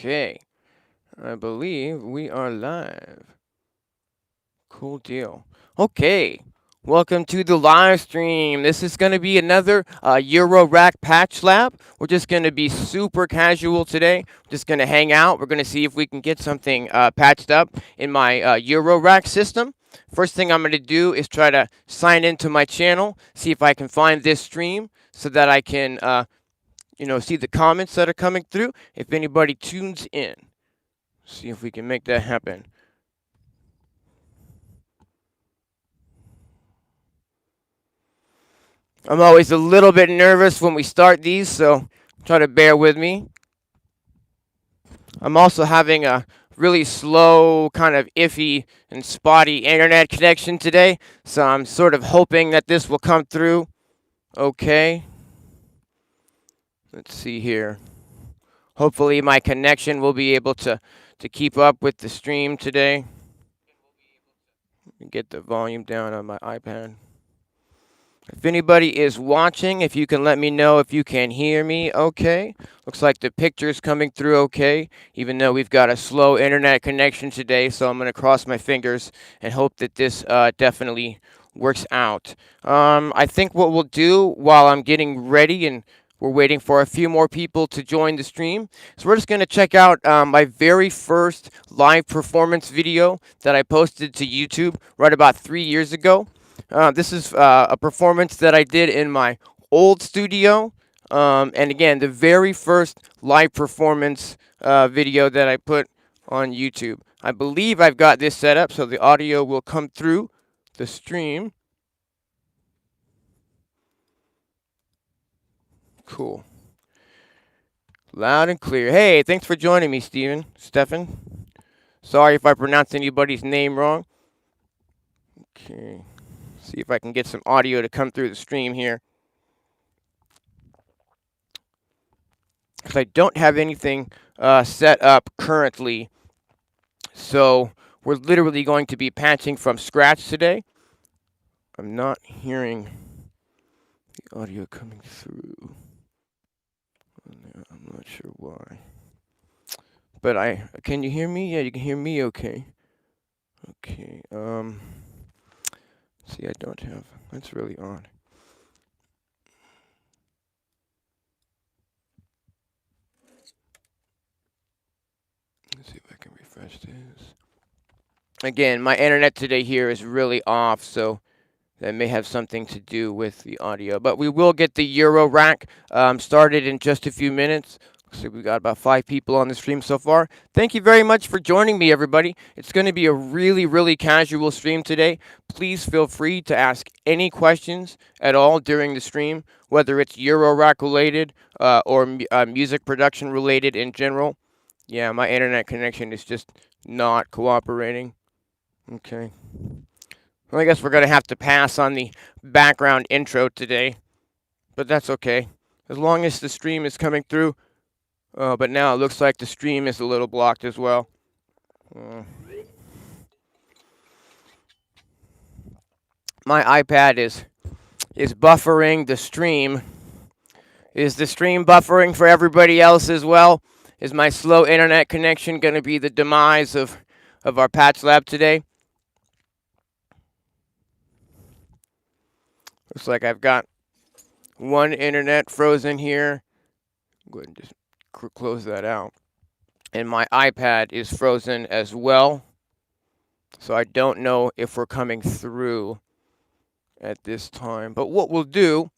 Okay, I believe we are live. Cool deal. Okay, welcome to the live stream. This is going to be another Eurorack patch lab. We're just going to be super casual today. Just going to hang out. We're going to see if we can get something patched up in my Eurorack system. First thing I'm going to do is try to sign into my channel, see if I can find this stream so that I can, see the comments that are coming through if anybody tunes in. See if we can make that happen. I'm always a little bit nervous when we start these, so try to bear with me. I'm also having a really slow, kind of iffy and spotty internet connection today, so I'm sort of hoping that this will come through okay. Let's see here. Hopefully my connection will be able to keep up with the stream today. Get the volume down on my iPad. If anybody is watching, if you can let me know if you can hear me okay. Looks like the picture's coming through okay, even though we've got a slow internet connection today, so I'm going to cross my fingers and hope that this definitely works out. I think what we'll do while I'm getting ready and we're waiting for a few more people to join the stream, so we're just going to check out my very first live performance video that I posted to YouTube right about 3 years ago. This is a performance that I did in my old studio. And again, the very first live performance video that I put on YouTube. I believe I've got this set up so the audio will come through the stream. Cool. Loud and clear. Hey, thanks for joining me, Stefan. Sorry if I pronounced anybody's name wrong. Okay. See if I can get some audio to come through the stream here. Because I don't have anything set up currently. So we're literally going to be patching from scratch today. I'm not hearing the audio coming through. I'm not sure why. But can you hear me? Yeah, you can hear me okay. Okay. See, I don't have, that's really odd. Let's see if I can refresh this. Again, my internet today here is really off, so that may have something to do with the audio. But we will get the Eurorack started in just a few minutes. Looks like we've got about 5 people on the stream so far. Thank you very much for joining me, everybody. It's going to be a really, really casual stream today. Please feel free to ask any questions at all during the stream, whether it's Eurorack related or music production related in general. Yeah, my internet connection is just not cooperating. Okay. Well, I guess we're going to have to pass on the background intro today, but that's okay. As long as the stream is coming through. But now it looks like the stream is a little blocked as well. My iPad is buffering the stream. Is the stream buffering for everybody else as well? Is my slow internet connection going to be the demise of our patch lab today? Looks like I've got one internet frozen here. Go ahead and just close that out. And my iPad is frozen as well. So I don't know if we're coming through at this time. But what we'll do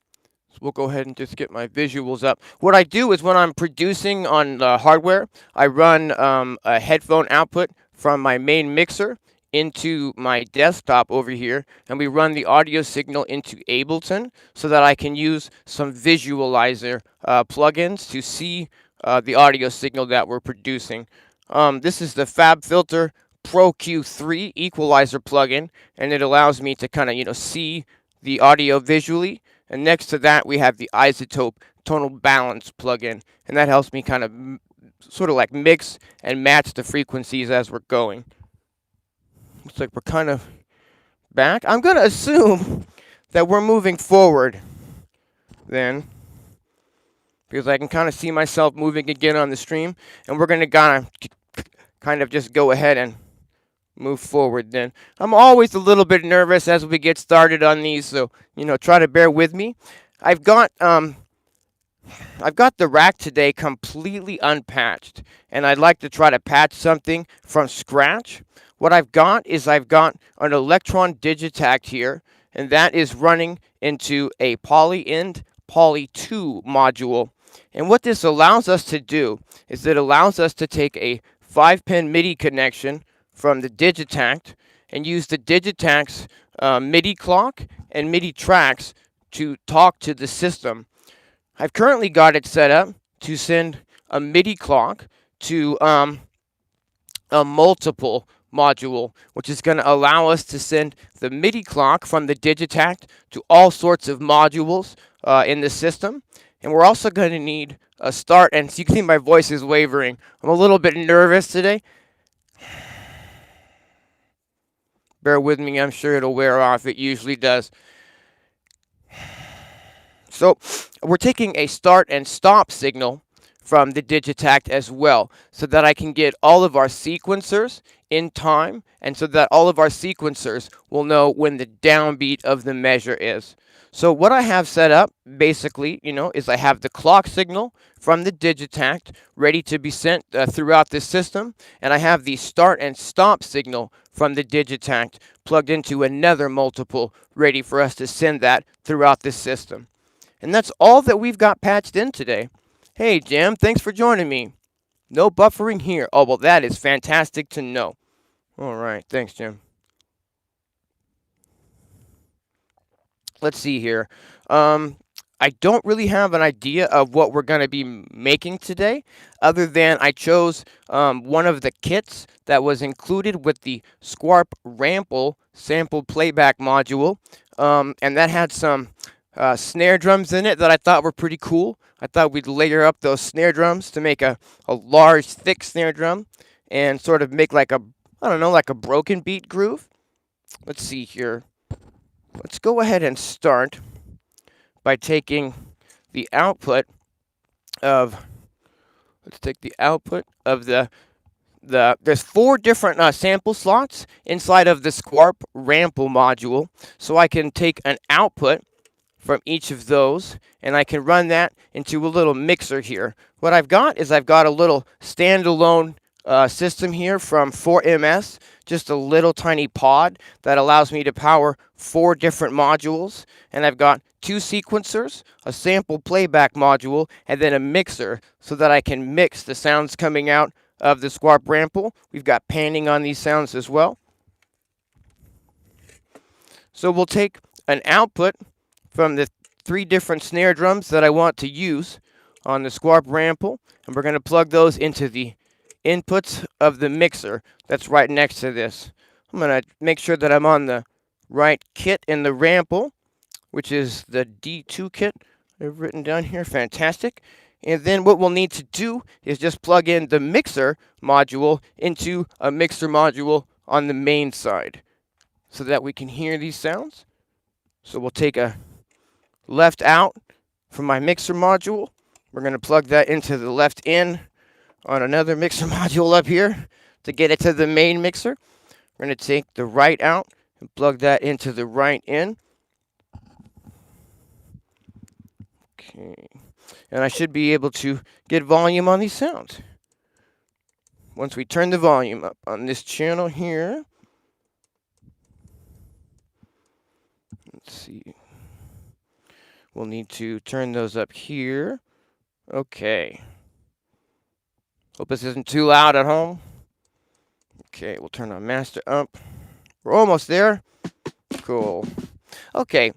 is we'll go ahead and just get my visuals up. What I do is when I'm producing on hardware, I run a headphone output from my main mixer into my desktop over here, and we run the audio signal into Ableton so that I can use some visualizer plugins to see the audio signal that we're producing. This is the FabFilter Pro Q3 equalizer plugin, and it allows me to kind of, see the audio visually. And next to that, we have the Isotope Tonal Balance plugin, and that helps me kind of sort of like mix and match the frequencies as we're going. Looks like we're kind of back. I'm going to assume that we're moving forward then. because I can kind of see myself moving again on the stream, and we're going to kind of just go ahead and move forward then. I'm always a little bit nervous as we get started on these, so, try to bear with me. I've got the rack today completely unpatched, and I'd like to try to patch something from scratch. What I've got is I've got an Electron Digitact here, and that is running into a Poly-IND Poly 2 module. And what this allows us to do is it allows us to take a 5-pin MIDI connection from the Digitact and use the Digitact's MIDI clock and MIDI tracks to talk to the system. I've currently got it set up to send a MIDI clock to a multiple module, which is going to allow us to send the MIDI clock from the Digitact to all sorts of modules in the system. And we're also going to need a start, and so you can see my voice is wavering. I'm a little bit nervous today. Bear with me, I'm sure it'll wear off. It usually does. So we're taking a start and stop signal from the Digitact as well, so that I can get all of our sequencers in time, and so that all of our sequencers will know when the downbeat of the measure is. So what I have set up, basically, is I have the clock signal from the Digitact ready to be sent throughout the system, and I have the start and stop signal from the Digitact plugged into another multiple ready for us to send that throughout the system. And that's all that we've got patched in today. Hey, Jim, thanks for joining me. No buffering here. Oh, well, that is fantastic to know. All right, thanks, Jim. Let's see here. I don't really have an idea of what we're going to be making today, other than I chose one of the kits that was included with the Squarp Rample sample playback module, and that had some snare drums in it that I thought were pretty cool. I thought we'd layer up those snare drums to make a large, thick snare drum and sort of make like a, I don't know, like a broken beat groove. Let's see here. Let's go ahead and start by taking the output of, let's take the output of there's 4 different sample slots inside of the Squarp Rample module. So I can take an output from each of those, and I can run that into a little mixer here. What I've got is I've got a little standalone system here from 4MS, just a little tiny pod that allows me to power 4 different modules, and I've got 2 sequencers, a sample playback module, and then a mixer so that I can mix the sounds coming out of the Squarp Rample. We've got panning on these sounds as well. So we'll take an output from the 3 different snare drums that I want to use on the Squarp Rample, and we're going to plug those into the inputs of the mixer that's right next to this. I'm going to make sure that I'm on the right kit in the Rample, which is the D2 kit I've written down here. Fantastic. And then what we'll need to do is just plug in the mixer module into a mixer module on the main side so that we can hear these sounds. So we'll take a left out from my mixer module. We're going to plug that into the left in on another mixer module up here to get it to the main mixer. We're going to take the right out and plug that into the right in. Okay. And I should be able to get volume on these sounds. Once we turn the volume up on this channel here. Let's see. We'll need to turn those up here. Okay. Hope this isn't too loud at home. Okay, we'll turn our master up. We're almost there. Cool. Okay.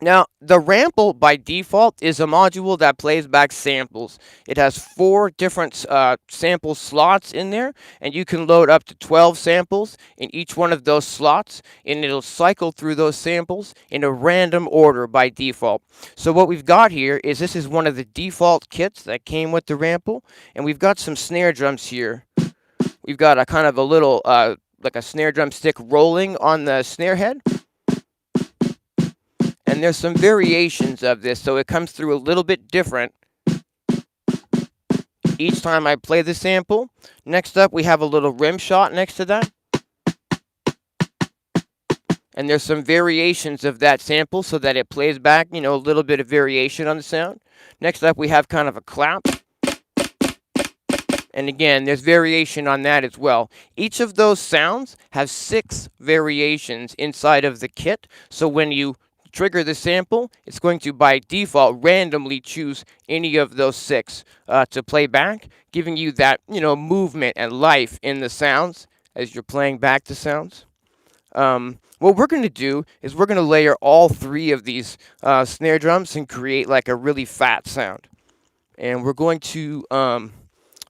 Now, the Rample by default is a module that plays back samples. It has 4 different sample slots in there, and you can load up to 12 samples in each one of those slots, and it'll cycle through those samples in a random order by default. So what we've got here is this is one of the default kits that came with the Rample, and we've got some snare drums here. We've got a kind of a little, like a snare drum stick rolling on the snare head. And there's some variations of this, so it comes through a little bit different each time I play the sample. Next up, we have a little rim shot next to that. And there's some variations of that sample so that it plays back, a little bit of variation on the sound. Next up, we have kind of a clap. And again, there's variation on that as well. Each of those sounds has 6 variations inside of the kit. So when you trigger the sample, it's going to, by default, randomly choose any of those 6 to play back, giving you that, movement and life in the sounds as you're playing back the sounds. What we're going to do is we're going to layer all 3 of these snare drums and create like a really fat sound. And we're going to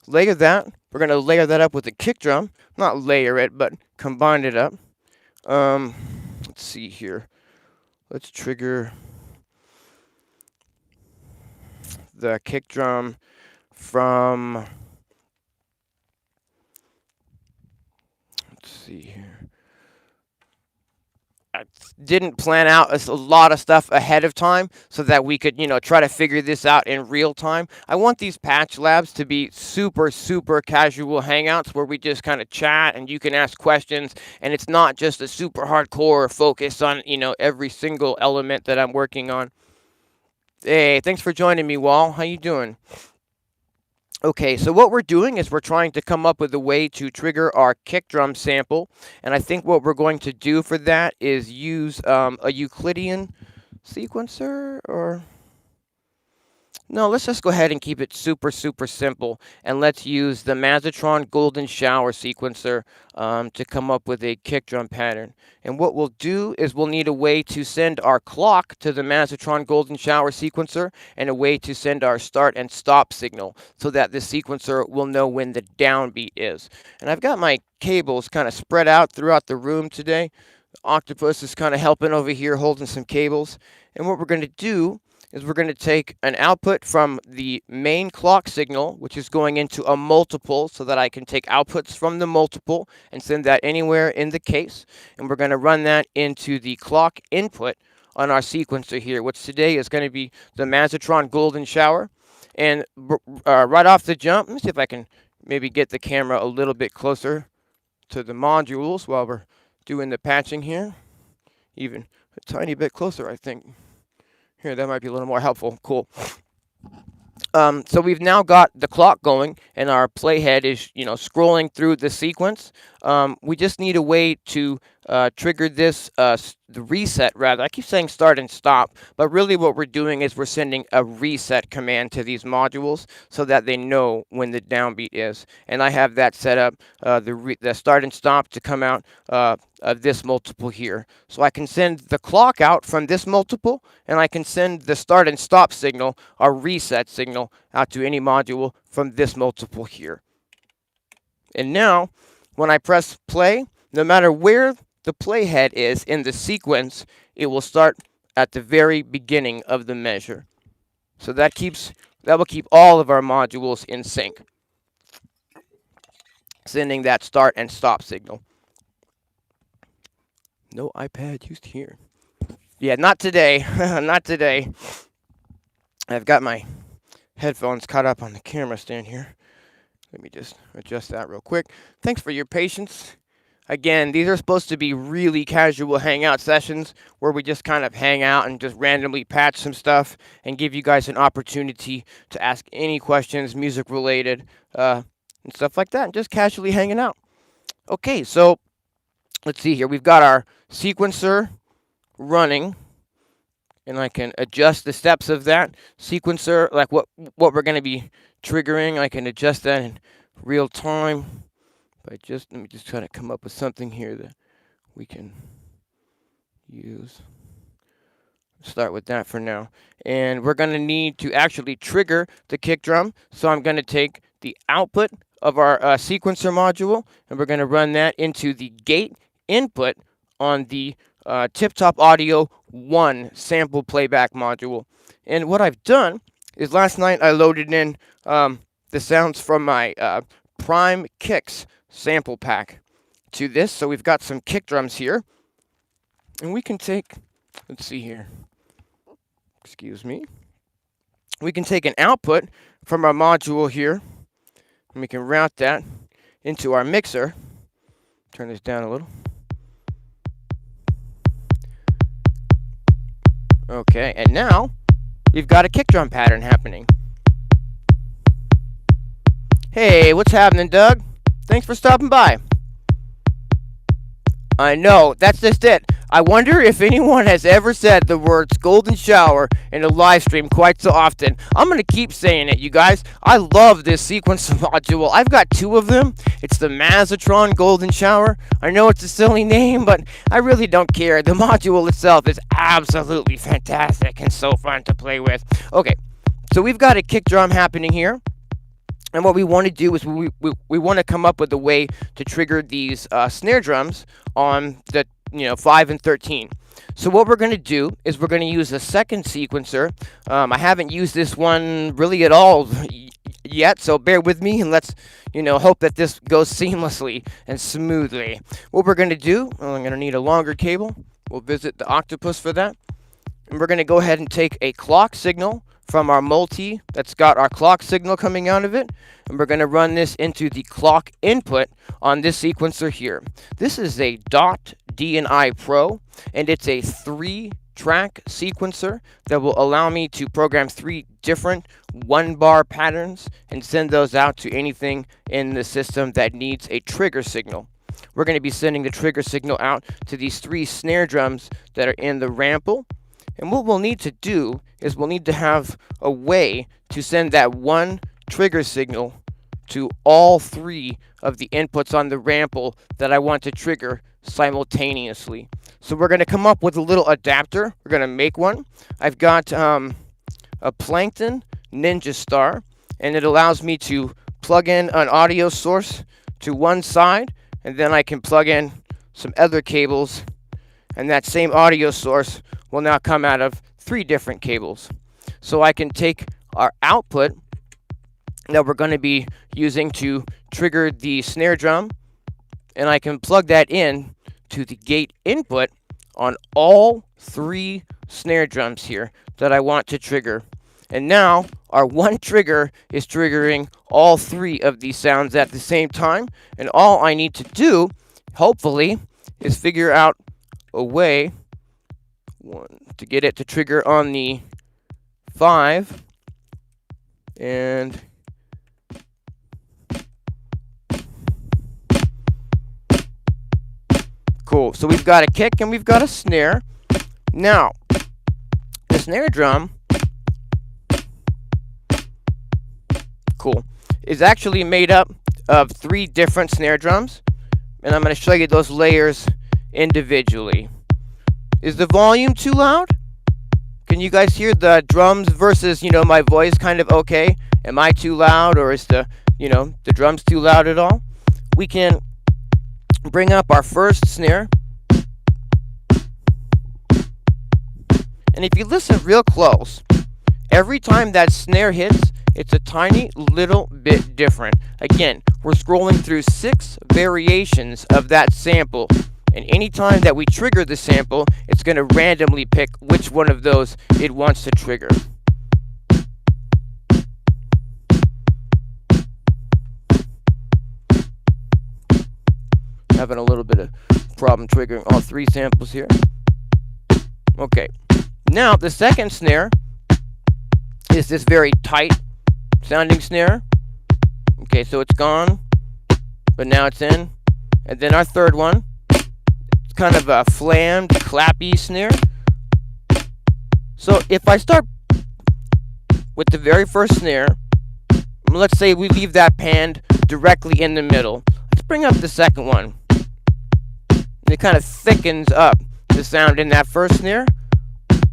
layer that. We're going to layer that up with a kick drum. Not layer it, but combine it up. Let's see here. Let's trigger the kick drum from, let's see here. I didn't plan out a lot of stuff ahead of time so that we could, try to figure this out in real time. I want these patch labs to be super, super casual hangouts where we just kind of chat and you can ask questions, and it's not just a super hardcore focus on, every single element that I'm working on. Hey, thanks for joining me, Wall. How you doing? Okay, so what we're doing is we're trying to come up with a way to trigger our kick drum sample, and I think what we're going to do for that is use a Euclidean sequencer, or no, let's just go ahead and keep it super, super simple, and let's use the Mazatron Golden Shower sequencer to come up with a kick drum pattern. And what we'll do is we'll need a way to send our clock to the Mazatron Golden Shower sequencer and a way to send our start and stop signal so that the sequencer will know when the downbeat is. And I've got my cables kind of spread out throughout the room today. Octopus is kind of helping over here holding some cables. And what we're going to do is we're going to take an output from the main clock signal, which is going into a multiple so that I can take outputs from the multiple and send that anywhere in the case. And we're going to run that into the clock input on our sequencer here, which today is going to be the Mazatron Golden Shower. And right off the jump, let me see if I can maybe get the camera a little bit closer to the modules while we're doing the patching here. Even a tiny bit closer, I think. Here, that might be a little more helpful. Cool. So we've now got the clock going, and our playhead is, scrolling through the sequence. We just need a way to trigger this, the reset rather. I keep saying start and stop, but really what we're doing is we're sending a reset command to these modules so that they know when the downbeat is. And I have that set up, the start and stop to come out of this multiple here. So I can send the clock out from this multiple, and I can send the start and stop signal, our reset signal, out to any module from this multiple here. And now, when I press play, no matter where the playhead is in the sequence, it will start at the very beginning of the measure. So that will keep all of our modules in sync, sending that start and stop signal. No iPad used here. Yeah, not today. Not today. I've got my headphones caught up on the camera stand here. Let me just adjust that real quick. Thanks for your patience. Again, these are supposed to be really casual hangout sessions where we just kind of hang out and just randomly patch some stuff and give you guys an opportunity to ask any questions music related and stuff like that, and just casually hanging out. Okay, so let's see here. We've got our sequencer running, and I can adjust the steps of that sequencer, like what we're going to be triggering. I can adjust that in real time. But let me just try to come up with something here that we can use. Start with that for now. And we're going to need to actually trigger the kick drum. So I'm going to take the output of our sequencer module, and we're going to run that into the gate input on the Tip Top Audio 1 sample playback module. And what I've done is last night I loaded in the sounds from my Prime Kicks sample pack to this. So we've got some kick drums here, and we can take, let's see here, excuse me, we can take an output from our module here, And we can route that into our mixer. Turn this down a little. Okay, and now we've got a kick drum pattern happening. Hey, what's happening, Doug? Thanks for stopping by. I know, that's just it. I wonder if anyone has ever said the words golden shower in a live stream quite so often. I'm going to keep saying it, you guys. I love this sequence module. I've got 2 of them. It's the Mazatron golden shower. I know it's a silly name, but I really don't care. The module itself is absolutely fantastic and so fun to play with. Okay, so we've got a kick drum happening here. And what we want to do is we want to come up with a way to trigger these snare drums on the 5 and 13. So what we're going to do is we're going to use a second sequencer. I haven't used this one really at all yet, so bear with me and let's hope that this goes seamlessly and smoothly. What we're going to do, I'm going to need a longer cable. We'll visit the octopus for that. And we're going to go ahead and take a clock signal from our multi that's got our clock signal coming out of it, and we're going to run this into the clock input on this sequencer here. This is a DOT D&I Pro, and it's a 3-track sequencer that will allow me to program 3 different 1-bar patterns and send those out to anything in the system that needs a trigger signal. We're going to be sending the trigger signal out to these 3 snare drums that are in the rample. And what we'll need to do is we'll need to have a way to send that one trigger signal to all 3 of the inputs on the rample that I want to trigger simultaneously. So we're going to come up with a little adapter. We're going to make one. I've got a Plankton Ninja Star, and it allows me to plug in an audio source to one side, and then I can plug in some other cables, and that same audio source will now come out of 3 different cables. So I can take our output that we're going to be using to trigger the snare drum, and I can plug that in to the gate input on all 3 snare drums here that I want to trigger. And now our one trigger is triggering all 3 of these sounds at the same time, and all I need to do, hopefully, is figure out a way to get it to trigger on the 5, and cool. So we've got a kick and we've got a snare. Now, the snare drum, cool, is actually made up of 3 different snare drums, and I'm going to show you those layers individually. Is the volume too loud? Can you guys hear the drums versus, my voice kind of okay? Am I too loud, or is the drums too loud at all? We can bring up our first snare. And if you listen real close, every time that snare hits, it's a tiny little bit different. Again, we're scrolling through 6 variations of that sample. And anytime that we trigger the sample, it's going to randomly pick which one of those it wants to trigger. Having a little bit of problem triggering all 3 samples here. Okay. Now, the second snare is this very tight sounding snare. Okay, so it's gone, but now it's in. And then our third one, kind of a flammed, clappy snare. So if I start with the very first snare, let's say we leave that panned directly in the middle. Let's bring up the second one. It kind of thickens up the sound in that first snare.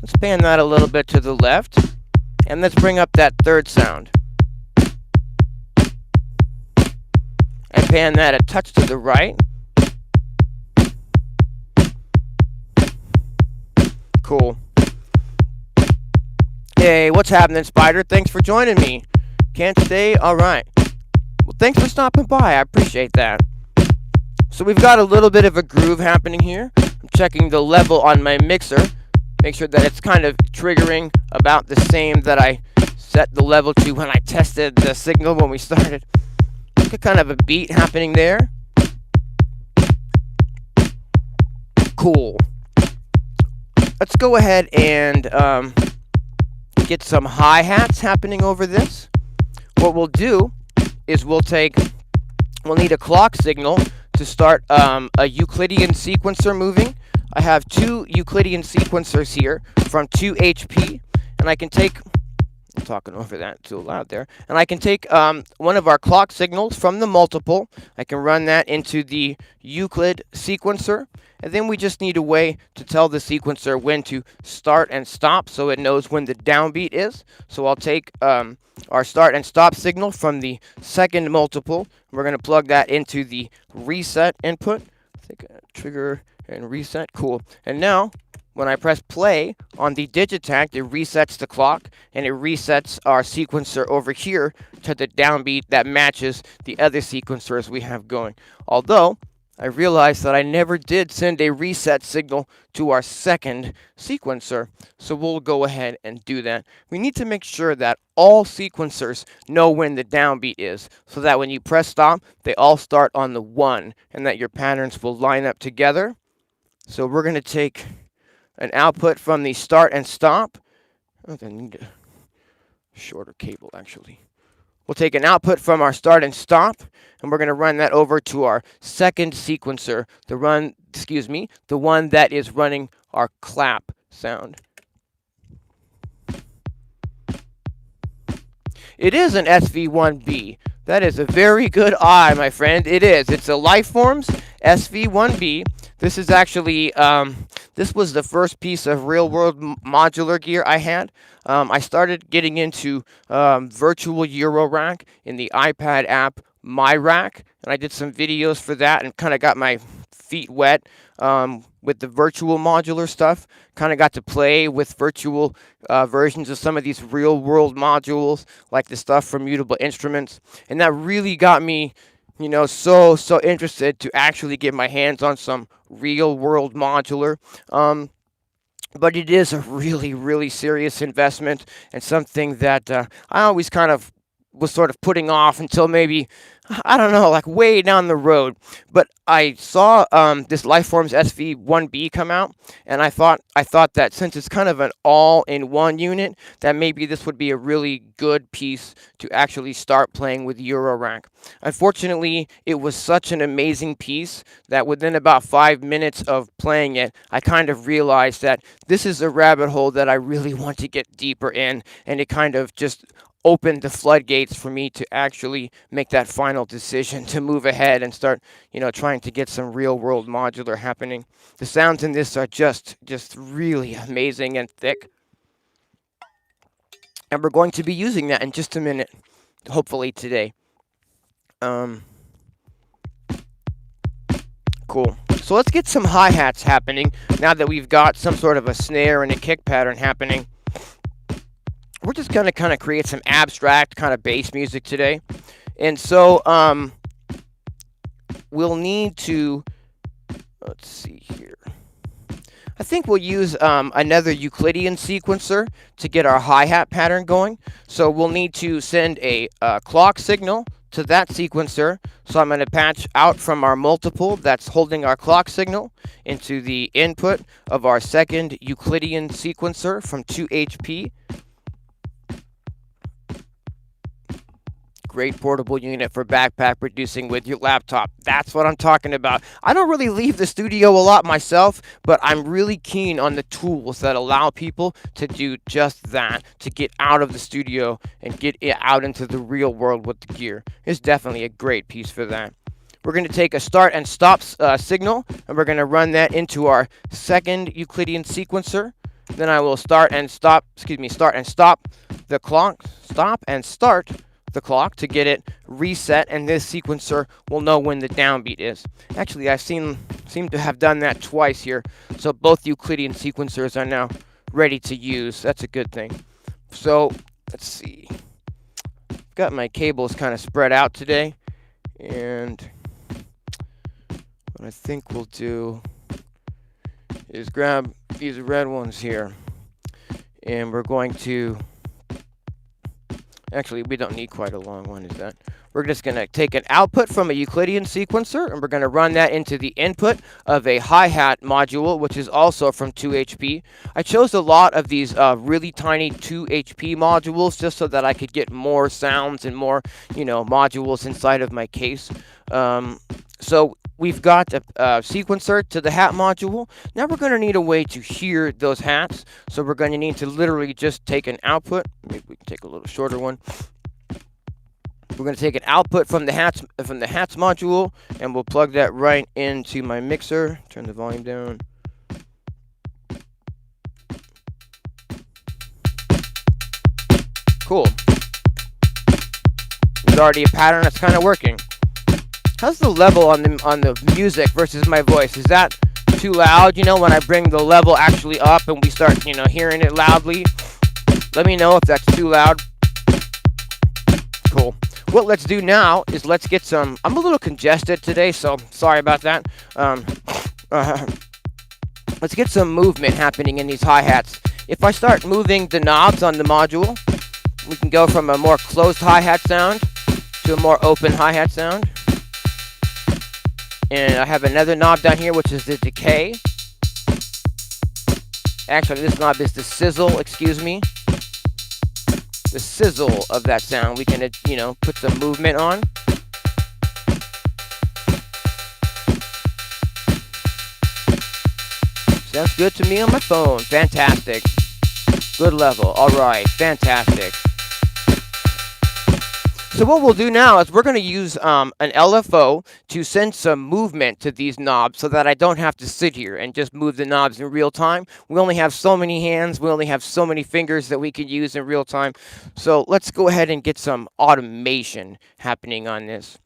Let's pan that a little bit to the left, and let's bring up that third sound. And pan that a touch to the right. Cool. Hey, what's happening, Spider? Thanks for joining me. Can't stay? Alright. Well, thanks for stopping by. I appreciate that. So we've got a little bit of a groove happening here. I'm checking the level on my mixer. Make sure that it's kind of triggering about the same that I set the level to when I tested the signal when we started. kind of a beat happening there. Cool. Let's go ahead and get some hi-hats happening over this. What we'll do is we'll need a clock signal to start a Euclidean sequencer moving. I have 2 Euclidean sequencers here from 2 HP, and I can take, I'm talking over that too loud there, and I can take one of our clock signals from the multiple. I can run that into the Euclid sequencer, and then we just need a way to tell the sequencer when to start and stop so it knows when the downbeat is. So I'll take our start and stop signal from the second multiple. We're going to plug that into the reset input. I think trigger and reset. Cool. And now, when I press play on the Digitact, it resets the clock, and it resets our sequencer over here to the downbeat that matches the other sequencers we have going. Although, I realized that I never did send a reset signal to our second sequencer, so we'll go ahead and do that. We need to make sure that all sequencers know when the downbeat is, so that when you press stop, they all start on the 1, and that your patterns will line up together. So we're going to take an output from the start and stop. I need a shorter cable, actually. We'll take an output from our start and stop, and we're going to run that over to our second sequencer, the one that is running our clap sound. It is an SV1B. That is a very good eye, my friend. It is. It's a Lifeforms SV1B. This is actually, this was the first piece of real-world modular gear I had. I started getting into virtual Eurorack in the iPad app MyRack, and I did some videos for that and kind of got my feet wet with the virtual modular stuff. Kind of got to play with virtual versions of some of these real-world modules, like the stuff from Mutable Instruments, and that really got me, you know, so interested to actually get my hands on some real-world modular. But it is a really serious investment, and something that I always kind of was sort of putting off until maybe, I don't know, like way down the road. But I saw this Lifeforms SV1B come out, and I thought that since it's kind of an all-in-one unit, that maybe this would be a really good piece to actually start playing with Eurorack. Unfortunately, it was such an amazing piece that within about 5 minutes of playing it, I kind of realized that this is a rabbit hole that I really want to get deeper in, and it kind of just opened the floodgates for me to actually make that final decision to move ahead and start, you know, trying to get some real-world modular happening. The sounds in this are just really amazing and thick. And we're going to be using that in just a minute, hopefully today. Cool. So let's get some hi-hats happening now that we've got some sort of a snare and a kick pattern happening. We're just going to kind of create some abstract kind of bass music today. And so we'll need to, let's see here. I think we'll use another Euclidean sequencer to get our hi-hat pattern going. So we'll need to send a clock signal to that sequencer. So I'm going to patch out from our multiple that's holding our clock signal into the input of our second Euclidean sequencer from 2 HP. Great portable unit for backpack producing with your laptop. That's what I'm talking about. I don't really leave the studio a lot myself, but I'm really keen on the tools that allow people to do just that, to get out of the studio and get it out into the real world with the gear. It's definitely a great piece for that. We're going to take a start and stop signal, and we're going to run that into our second Euclidean sequencer. Then I will start and stop the clock, stop and start the clock to get it reset, and this sequencer will know when the downbeat is. Actually, I seem to have done that twice here, so both Euclidean sequencers are now ready to use. That's a good thing. So let's see. I've got my cables kind of spread out today, and what I think we'll do is grab these red ones here, and we're going to, actually, we don't need quite a long one, is that? we're just going to take an output from a Euclidean sequencer, and we're going to run that into the input of a hi-hat module, which is also from 2HP. I chose a lot of these really tiny 2HP modules just so that I could get more sounds and more, modules inside of my case. So we've got a sequencer to the hat module. Now we're going to need a way to hear those hats. So we're going to need to literally just take an output. Maybe we can take a little shorter one. We're going to take an output from the hats module, and we'll plug that right into my mixer. Turn the volume down. Cool. There's already a pattern that's kind of working. How's the level on the music versus my voice? Is that too loud? When I bring the level actually up and we start, hearing it loudly. Let me know if that's too loud. Cool. What let's do now is let's get some. I'm a little congested today, so sorry about that. Let's get some movement happening in these hi-hats. If I start moving the knobs on the module, we can go from a more closed hi-hat sound to a more open hi-hat sound. And I have another knob down here, which is the decay. Actually, this knob is the sizzle, excuse me. The sizzle of that sound. We can, put some movement on. Sounds good to me on my phone. Fantastic. Good level. All right. Fantastic. So what we'll do now is we're going to use an LFO to send some movement to these knobs so that I don't have to sit here and just move the knobs in real time. We only have so many hands. We only have so many fingers that we can use in real time. So let's go ahead and get some automation happening on this.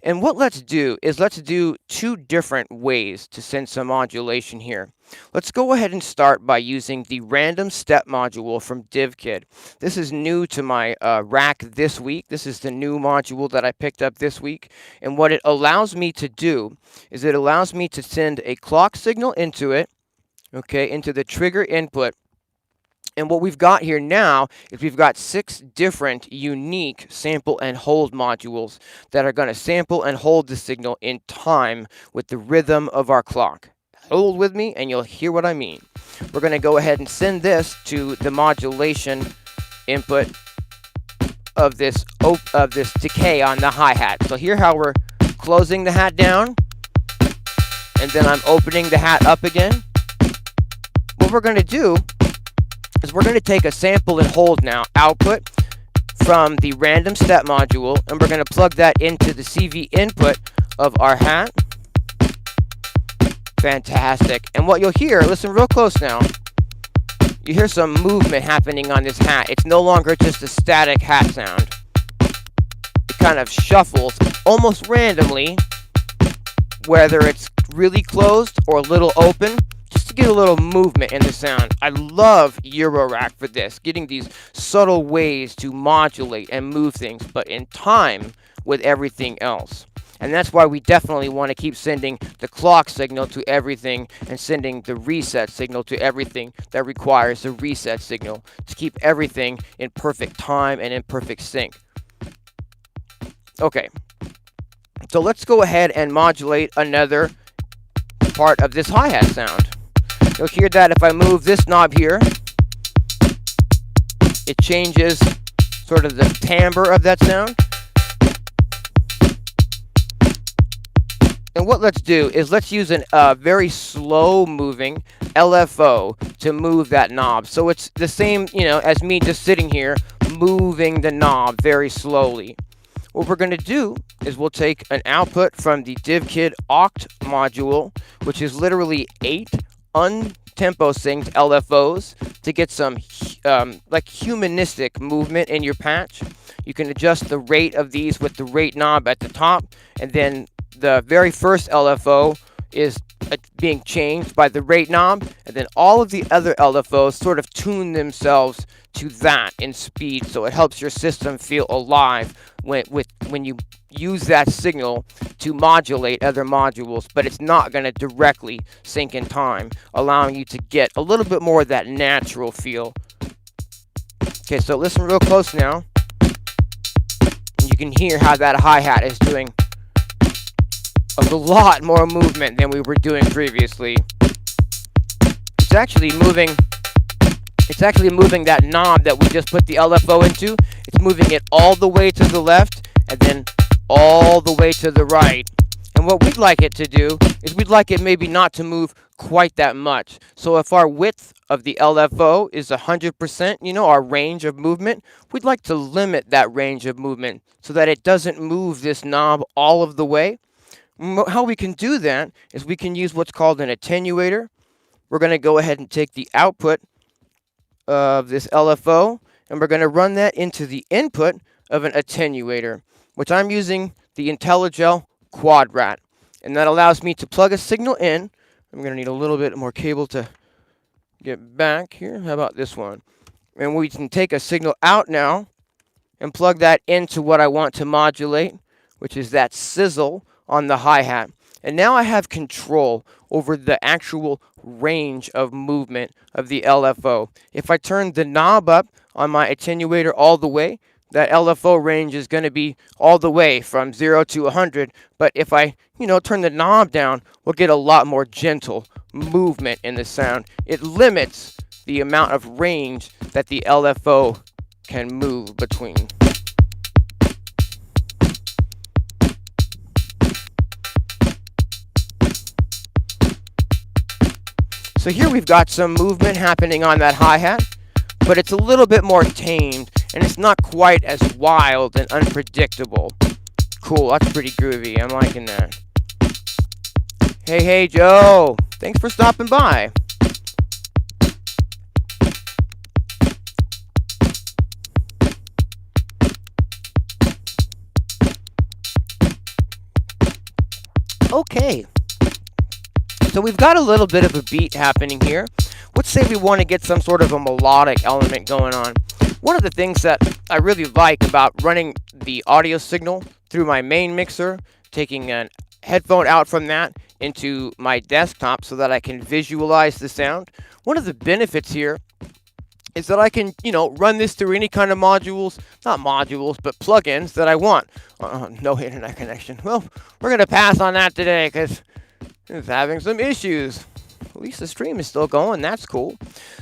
And what let's do is let's do two different ways to send some modulation here. Let's go ahead and start by using the random step module from DivKid. This is new to my rack this week. This is the new module that I picked up this week. And what it allows me to do is it allows me to send a clock signal into it, into the trigger input. And what we've got here now is we've got 6 different unique sample and hold modules that are going to sample and hold the signal in time with the rhythm of our clock. Hold with me and you'll hear what I mean. We're going to go ahead and send this to the modulation input of this decay on the hi-hat. So hear how we're closing the hat down and then I'm opening the hat up again. What we're going to do is we're going to take a sample and hold now output from the random step module, and we're going to plug that into the CV input of our hat. Fantastic. And what you'll hear, listen real close now, you hear some movement happening on this hat. It's no longer just a static hat sound. It kind of shuffles almost randomly, whether it's really closed or a little open, just to get a little movement in the sound. I love Eurorack for this, getting these subtle ways to modulate and move things, but in time with everything else. And that's why we definitely want to keep sending the clock signal to everything and sending the reset signal to everything that requires the reset signal to keep everything in perfect time and in perfect sync. Okay, so let's go ahead and modulate another part of this hi-hat sound. You'll hear that if I move this knob here, it changes sort of the timbre of that sound. And what let's do is let's use a very slow moving LFO to move that knob. So it's the same, as me just sitting here moving the knob very slowly. What we're going to do is we'll take an output from the DivKid Oct module, which is literally 8 untempo synced LFOs to get some like humanistic movement in your patch. You can adjust the rate of these with the rate knob at the top, and then the very first LFO is being changed by the rate knob, and then all of the other LFOs sort of tune themselves to that in speed, so it helps your system feel alive when you use that signal to modulate other modules, but it's not going to directly sync in time, allowing you to get a little bit more of that natural feel. Okay, so listen real close now. You can hear how that hi-hat is doing a lot more movement than we were doing previously. It's actually moving that knob that we just put the LFO into. It's moving it all the way to the left and then all the way to the right. And what we'd like it to do is we'd like it maybe not to move quite that much. So if our width of the LFO is 100%, our range of movement, we'd like to limit that range of movement so that it doesn't move this knob all of the way. How we can do that is we can use what's called an attenuator. We're going to go ahead and take the output of this LFO and we're going to run that into the input of an attenuator, which I'm using the IntelliGel Quadrat. And that allows me to plug a signal in. I'm going to need a little bit more cable to get back here. How about this one? And we can take a signal out now and plug that into what I want to modulate, which is that sizzle on the hi-hat. And now I have control over the actual range of movement of the LFO. If I turn the knob up on my attenuator all the way, that LFO range is going to be all the way from 0 to 100. But if I, turn the knob down, we'll get a lot more gentle movement in the sound. It limits the amount of range that the LFO can move between. So here we've got some movement happening on that hi-hat, but it's a little bit more tamed, and it's not quite as wild and unpredictable. Cool, that's pretty groovy. I'm liking that. Hey, Joe. Thanks for stopping by. Okay. So we've got a little bit of a beat happening here. Let's say we want to get some sort of a melodic element going on. One of the things that I really like about running the audio signal through my main mixer, taking a headphone out from that into my desktop so that I can visualize the sound. One of the benefits here is that I can, run this through any kind of modules, not modules, but plugins that I want. No internet connection. Well, we're going to pass on that today because it's having some issues. At least the stream is still going. That's cool.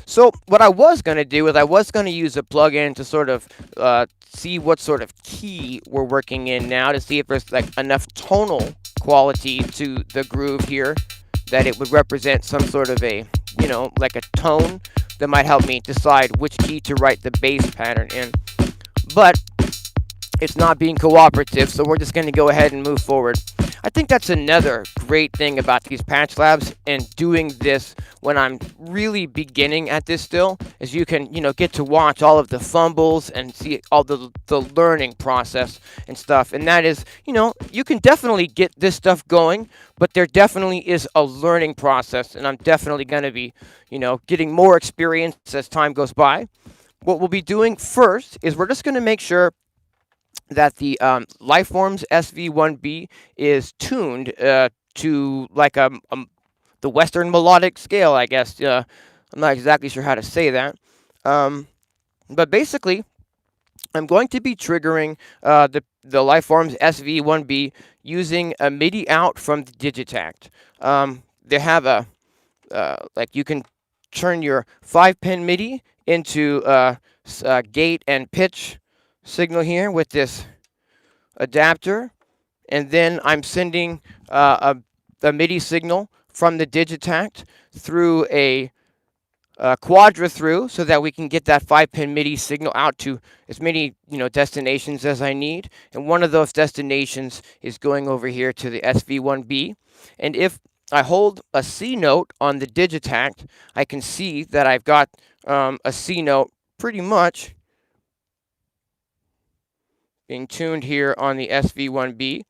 So what I was going to do is I was going to use a plugin to sort of see what sort of key we're working in now to see if there's like enough tonal quality to the groove here that it would represent some sort of a, like a tone that might help me decide which key to write the bass pattern in. But it's not being cooperative, so we're just going to go ahead and move forward. I think that's another great thing about these patch labs and doing this when I'm really beginning at this still, is you can, get to watch all of the fumbles and see all the learning process and stuff. And that is, you can definitely get this stuff going, but there definitely is a learning process, and I'm definitely going to be, getting more experience as time goes by. What we'll be doing first is we're just going to make sure that the Lifeforms SV1B is tuned to like the Western melodic scale, I guess. I'm not exactly sure how to say that. But basically, I'm going to be triggering the Lifeforms SV1B using a MIDI out from the Digitact. They have a, you can turn your 5-pin MIDI into gate and pitch signal here with this adapter, and then I'm sending a MIDI signal from the Digitact through a quadra through so that we can get that 5-pin MIDI signal out to as many destinations as I need. And one of those destinations is going over here to the SV1B. And if I hold a C note on the Digitact, I can see that I've got a C note pretty much being tuned here on the SV1B.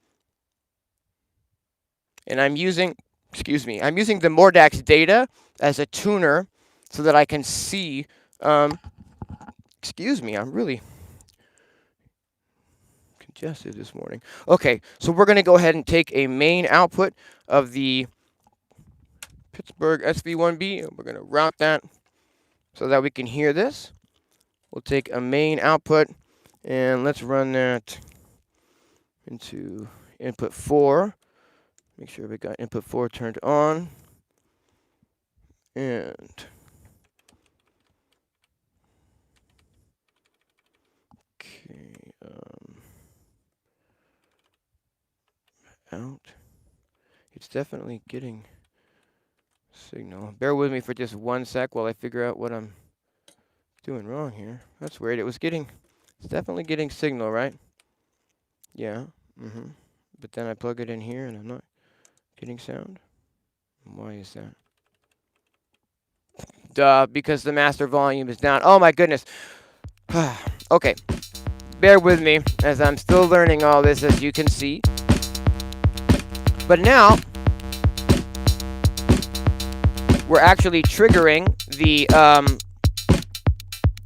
And I'm using the Mordax data as a tuner so that I can see, I'm really congested this morning. Okay, so we're going to go ahead and take a main output of the Pittsburgh SV1B, and we're going to route that so that we can hear this. We'll take a main output, and let's run that into input 4. Make sure we got input 4 turned on. And okay, out. It's definitely getting signal. Bear with me for just 1 sec while I figure out what I'm doing wrong here. That's weird. It's definitely getting signal, right? Yeah. But then I plug it in here and I'm not getting sound. Why is that? Duh, because the master volume is down. Oh my goodness. Okay. Bear with me as I'm still learning all this, as you can see. But now we're actually triggering the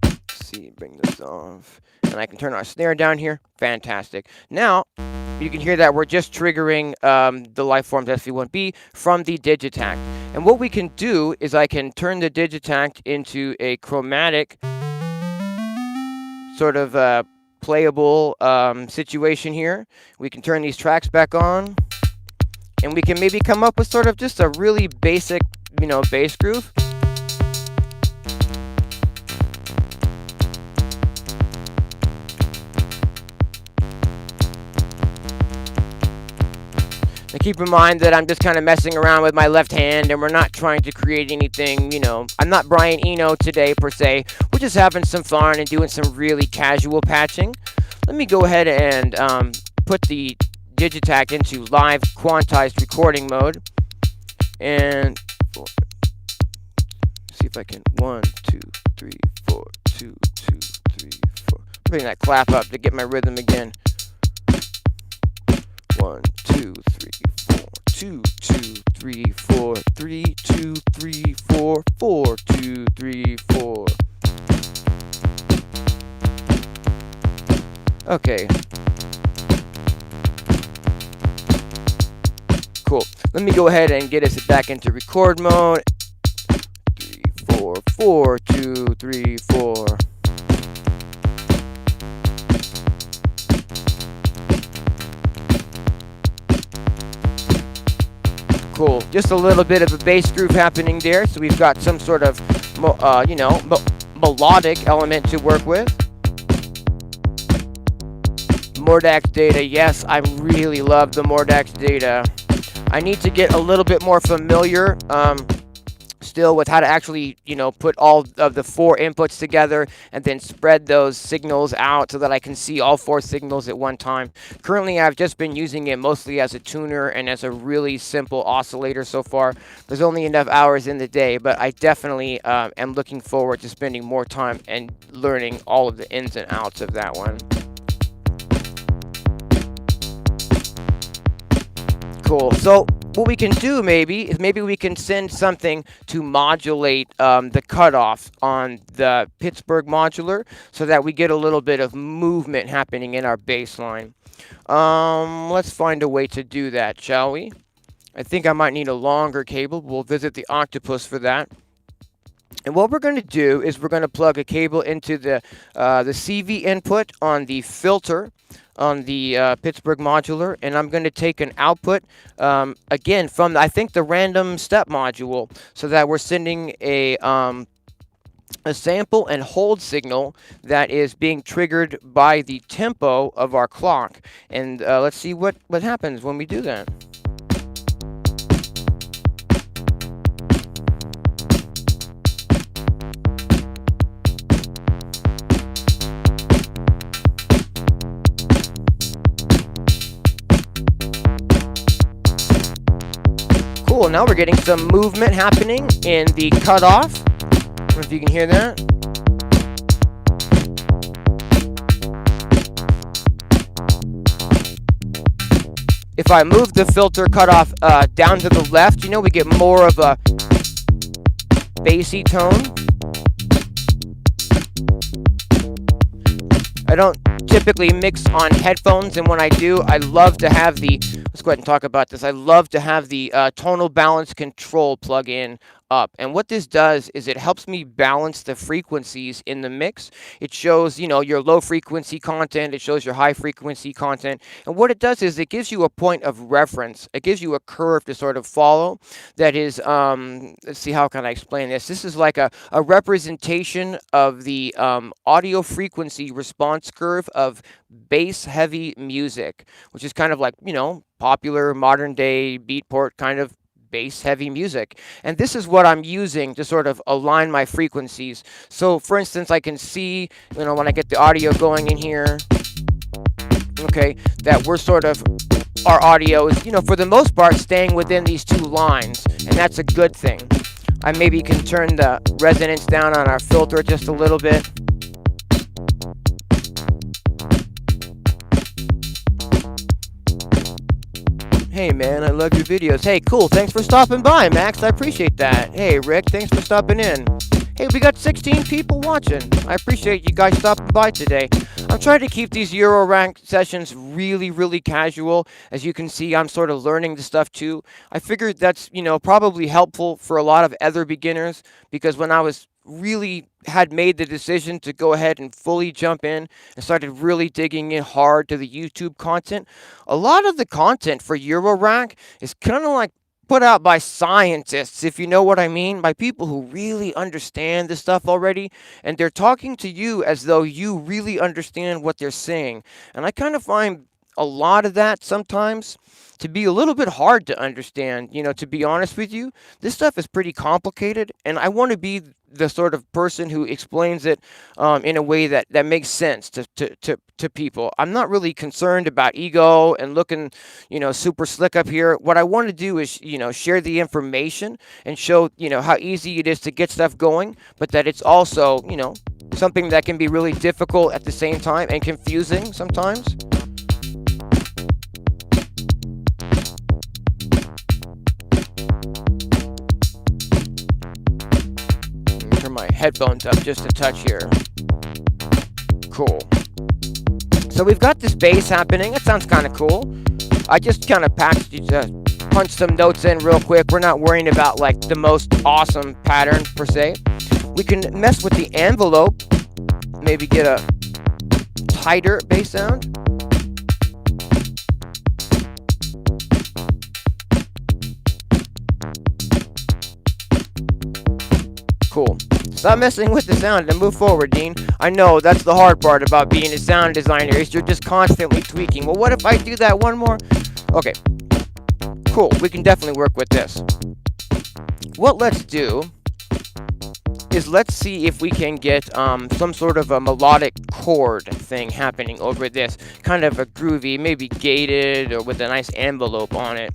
let's see, bring this off. And I can turn our snare down here. Fantastic. Now you can hear that we're just triggering the Lifeforms SV1B from the Digitact. And what we can do is I can turn the Digitact into a chromatic sort of playable situation here. We can turn these tracks back on. And we can maybe come up with sort of just a really basic, bass groove. Now keep in mind that I'm just kind of messing around with my left hand and we're not trying to create anything, I'm not Brian Eno today per se. We're just having some fun and doing some really casual patching. Let me go ahead and put the Digitact into live quantized recording mode. And see if I can 1, 2, 3, 4, 2, 2, 3, 4. Bring that clap up to get my rhythm again. 1, 2, 3, 4, 2, 2, 3, 4, 3, 2, 3, 4, 4, 2, 3, 4. Okay. Cool. Let me go ahead and get us back into record mode. 3, 4, 4, 2, 3, 4. Cool. Just a little bit of a bass groove happening there, so we've got some sort of, melodic element to work with. Mordax data. Yes, I really love the Mordax data. I need to get a little bit more familiar still with how to actually, put all of the 4 inputs together and then spread those signals out so that I can see all 4 signals at one time. Currently, I've just been using it mostly as a tuner and as a really simple oscillator so far. There's only enough hours in the day, but I definitely am looking forward to spending more time and learning all of the ins and outs of that one. Cool. So what we can do maybe is we can send something to modulate the cutoff on the Pittsburgh modular so that we get a little bit of movement happening in our bass line. Let's find a way to do that, shall we? I think I might need a longer cable. We'll visit the Octopus for that. And what we're going to do is we're going to plug a cable into the CV input on the filter on the Pittsburgh modular, and I'm going to take an output again from I think the random step module, so that we're sending a sample and hold signal that is being triggered by the tempo of our clock. And let's see what happens when we do that. Cool, now we're getting some movement happening in the cutoff. I don't know if you can hear that. If I move the filter cutoff down to the left, we get more of a bassy tone. I don't typically mix on headphones, and when I do, I love to have let's go ahead and talk about this. I love to have the tonal balance control plug in up. And what this does is it helps me balance the frequencies in the mix. It shows, your low frequency content, it shows your high frequency content. And what it does is it gives you a point of reference. It gives you a curve to sort of follow that is, let's see, how can I explain this? This is like a representation of the audio frequency response curve of bass heavy music, which is kind of like, popular modern day beatport kind of bass heavy music. And this is what I'm using to sort of align my frequencies. So for instance, I can see, when I get the audio going in here, okay, that we're sort of, our audio is, for the most part, staying within these two lines, and that's a good thing. I maybe can turn the resonance down on our filter just a little bit. Hey man, I love your videos. Hey, cool, thanks for stopping by, Max. I appreciate that. Hey Rick, thanks for stopping in. Hey, we got 16 people watching. I appreciate you guys stopping by today. I'm trying to keep these Eurorack sessions really, really casual. As you can see, I'm sort of learning the stuff too. I figured that's, probably helpful for a lot of other beginners, because when I was really had made the decision to go ahead and fully jump in and started really digging in hard to the YouTube content, a lot of the content for Eurorack is kind of like put out by scientists, if you know what I mean, by people who really understand this stuff already, and they're talking to you as though you really understand what they're saying. And I kind of find a lot of that sometimes to be a little bit hard to understand. To be honest with you, this stuff is pretty complicated, and I want to be the sort of person who explains it in a way that makes sense to people. I'm not really concerned about ego and looking, super slick up here. What I want to do is, share the information and show, how easy it is to get stuff going, but that it's also, something that can be really difficult at the same time and confusing sometimes. My headphones up just a touch here. Cool. So we've got this bass happening. It sounds kind of cool. I just kind of punched some notes in real quick. We're not worrying about like the most awesome pattern per se. We can mess with the envelope. Maybe get a tighter bass sound. Cool. Stop messing with the sound and move forward, Dean. I know, that's the hard part about being a sound designer, is you're just constantly tweaking. Well, what if I do that one more? Okay. Cool. We can definitely work with this. What let's do is let's see if we can get some sort of a melodic chord thing happening over this. Kind of a groovy, maybe gated or with a nice envelope on it.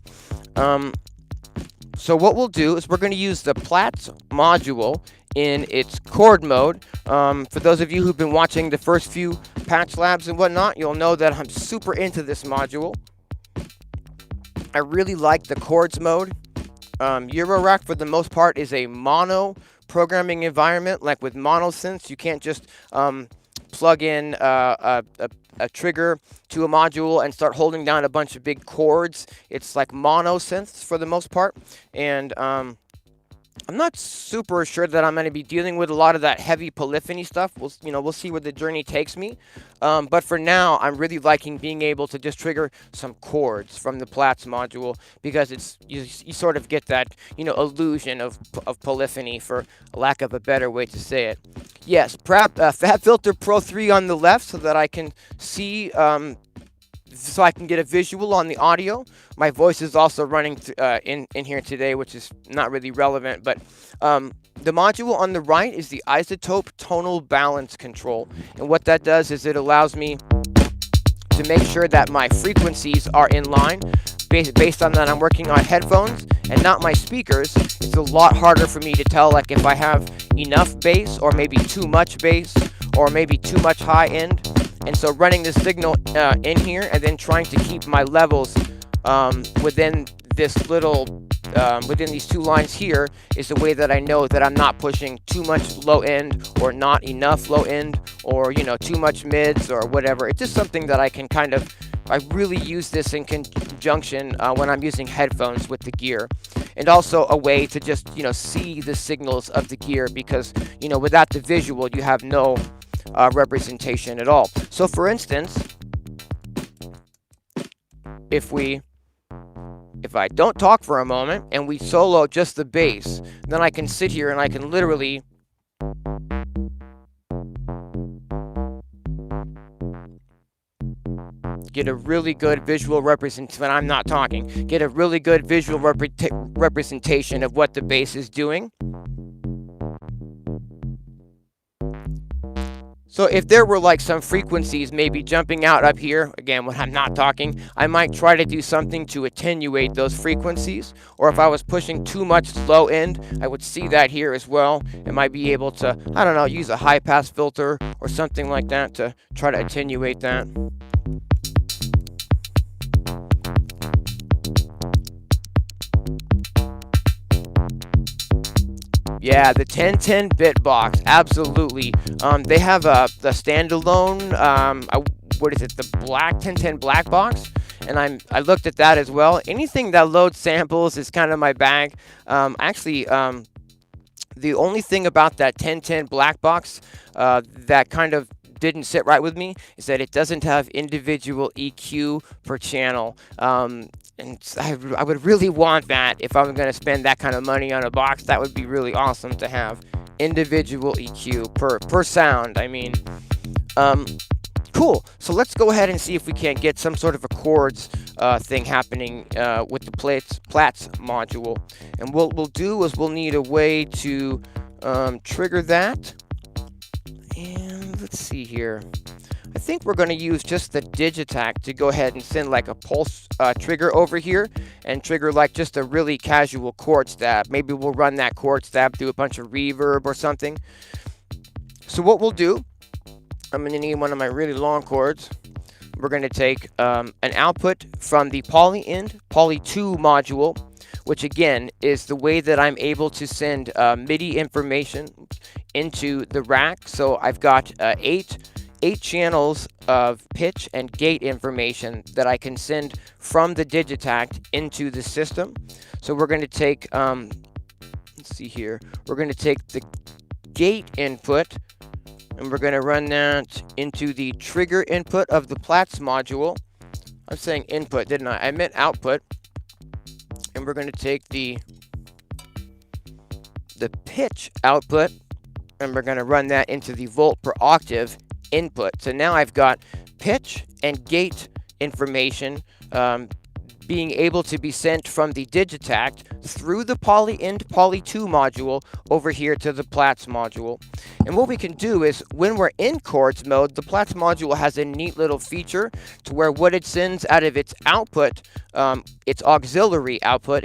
So what we'll do is we're going to use the Platts module in its chord mode. For those of you who've been watching the first few patch labs and whatnot, you'll know that I'm super into this module. I really like the chords mode. Eurorack, for the most part, is a mono programming environment. Like with monosynths, you can't just plug in a trigger to a module and start holding down a bunch of big chords. It's like monosynths for the most part, and I'm not super sure that I'm going to be dealing with a lot of that heavy polyphony stuff. We'll see where the journey takes me. But for now, I'm really liking being able to just trigger some chords from the Platts module, because it's you sort of get that illusion of polyphony, for lack of a better way to say it. Yes, Fab Filter Pro 3 on the left, so that I can see. So I can get a visual on the audio. My voice is also running in here today, which is not really relevant, but the module on the right is the isotope tonal balance control, and what that does is it allows me to make sure that my frequencies are in line. Based on that, I'm working on headphones and not my speakers. It's a lot harder for me to tell, like, if I have enough bass or maybe too much bass or maybe too much high end. And so running the signal in here and then trying to keep my levels within this little, within these two lines here, is the way that I know that I'm not pushing too much low end or not enough low end, or too much mids or whatever. It's just something that I can I really use this in conjunction when I'm using headphones with the gear. and also a way to just, see the signals of the gear, because, without the visual, you have no representation at all. So for instance, if I don't talk for a moment and we solo just the bass, then I can sit here and I can literally get a really good visual representation. When I'm not talking, get a really good visual representation of what the bass is doing. So if there were like some frequencies maybe jumping out up here, again, when I'm not talking, I might try to do something to attenuate those frequencies. Or if I was pushing too much low end, I would see that here as well. I might be able to, I don't know, use a high pass filter or something like that to try to attenuate that. Yeah, the 1010-bit box, absolutely. They have the standalone, what is it, the black 1010 black box, and I looked at that as well. Anything that loads samples is kind of my bag. Actually, the only thing about that 1010 black box that kind of didn't sit right with me is that it doesn't have individual EQ per channel. And I would really want that if I'm going to spend that kind of money on a box. That would be really awesome to have individual EQ per sound. I mean, cool. So let's go ahead and see if we can get some sort of a chords thing happening with the Platts module. And what we'll do is we'll need a way to trigger that. And let's see here. I think we're going to use just the Digitac to go ahead and send like a pulse trigger over here and trigger like just a really casual chord stab. Maybe we'll run that chord stab through a bunch of reverb or something. So what we'll do, I'm going to need one of my really long chords. We're going to take an output from the Poly 2 module, which again is the way that I'm able to send MIDI information into the rack. So I've got eight channels of pitch and gate information that I can send from the Digitac into the system. So we're going to take, let's see here, we're going to take the gate input and we're going to run that into the trigger input of the Platts module. I'm saying input, didn't I? I meant output. And we're going to take the pitch output and we're going to run that into the volt per octave input. So now I've got pitch and gate information being able to be sent from the Digitac through the Poly 2 module over here to the Platts module. And what we can do is when we're in chords mode, the Platts module has a neat little feature to where what it sends out of its output, its auxiliary output,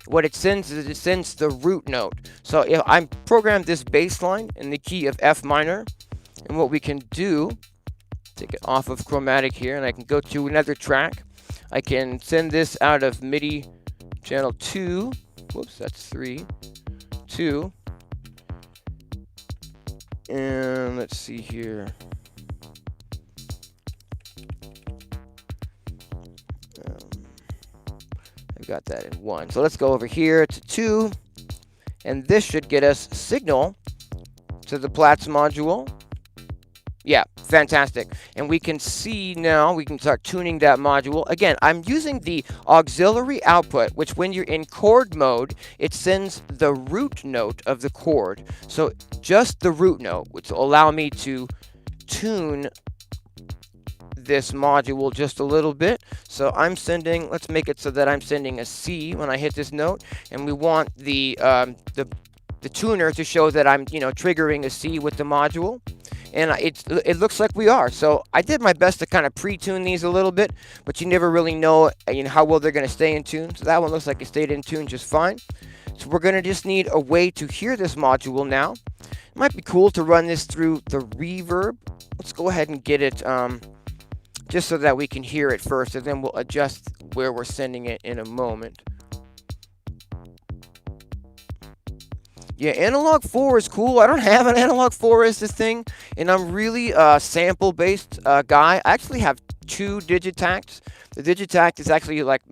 what it sends is it sends the root note. So if I'm programmed this bass line in the key of F minor, and what we can do, take it off of chromatic here, and I can go to another track. I can send this out of MIDI channel 2. Whoops, that's 3. 2. And let's see here. I've got that in 1. So let's go over here to 2. And this should get us signal to the Platts module. Yeah, fantastic. And we can see now, we can start tuning that module. Again, I'm using the auxiliary output, which when you're in chord mode, it sends the root note of the chord. So just the root note, which will allow me to tune this module just a little bit. So I'm sending, let's make it so that I'm sending a C when I hit this note. And we want the tuner to show that I'm, triggering a C with the module. And it looks like we are. So I did my best to kind of pre-tune these a little bit, but you never really know, how well they're going to stay in tune. So that one looks like it stayed in tune just fine. So we're going to just need a way to hear this module now. It might be cool to run this through the reverb. Let's go ahead and get it just so that we can hear it first, and then we'll adjust where we're sending it in a moment. Yeah, Analog 4 is cool. I don't have an Analog 4 as this thing, and I'm really a sample-based guy. I actually have 2 Digitacs. The Digitac is actually like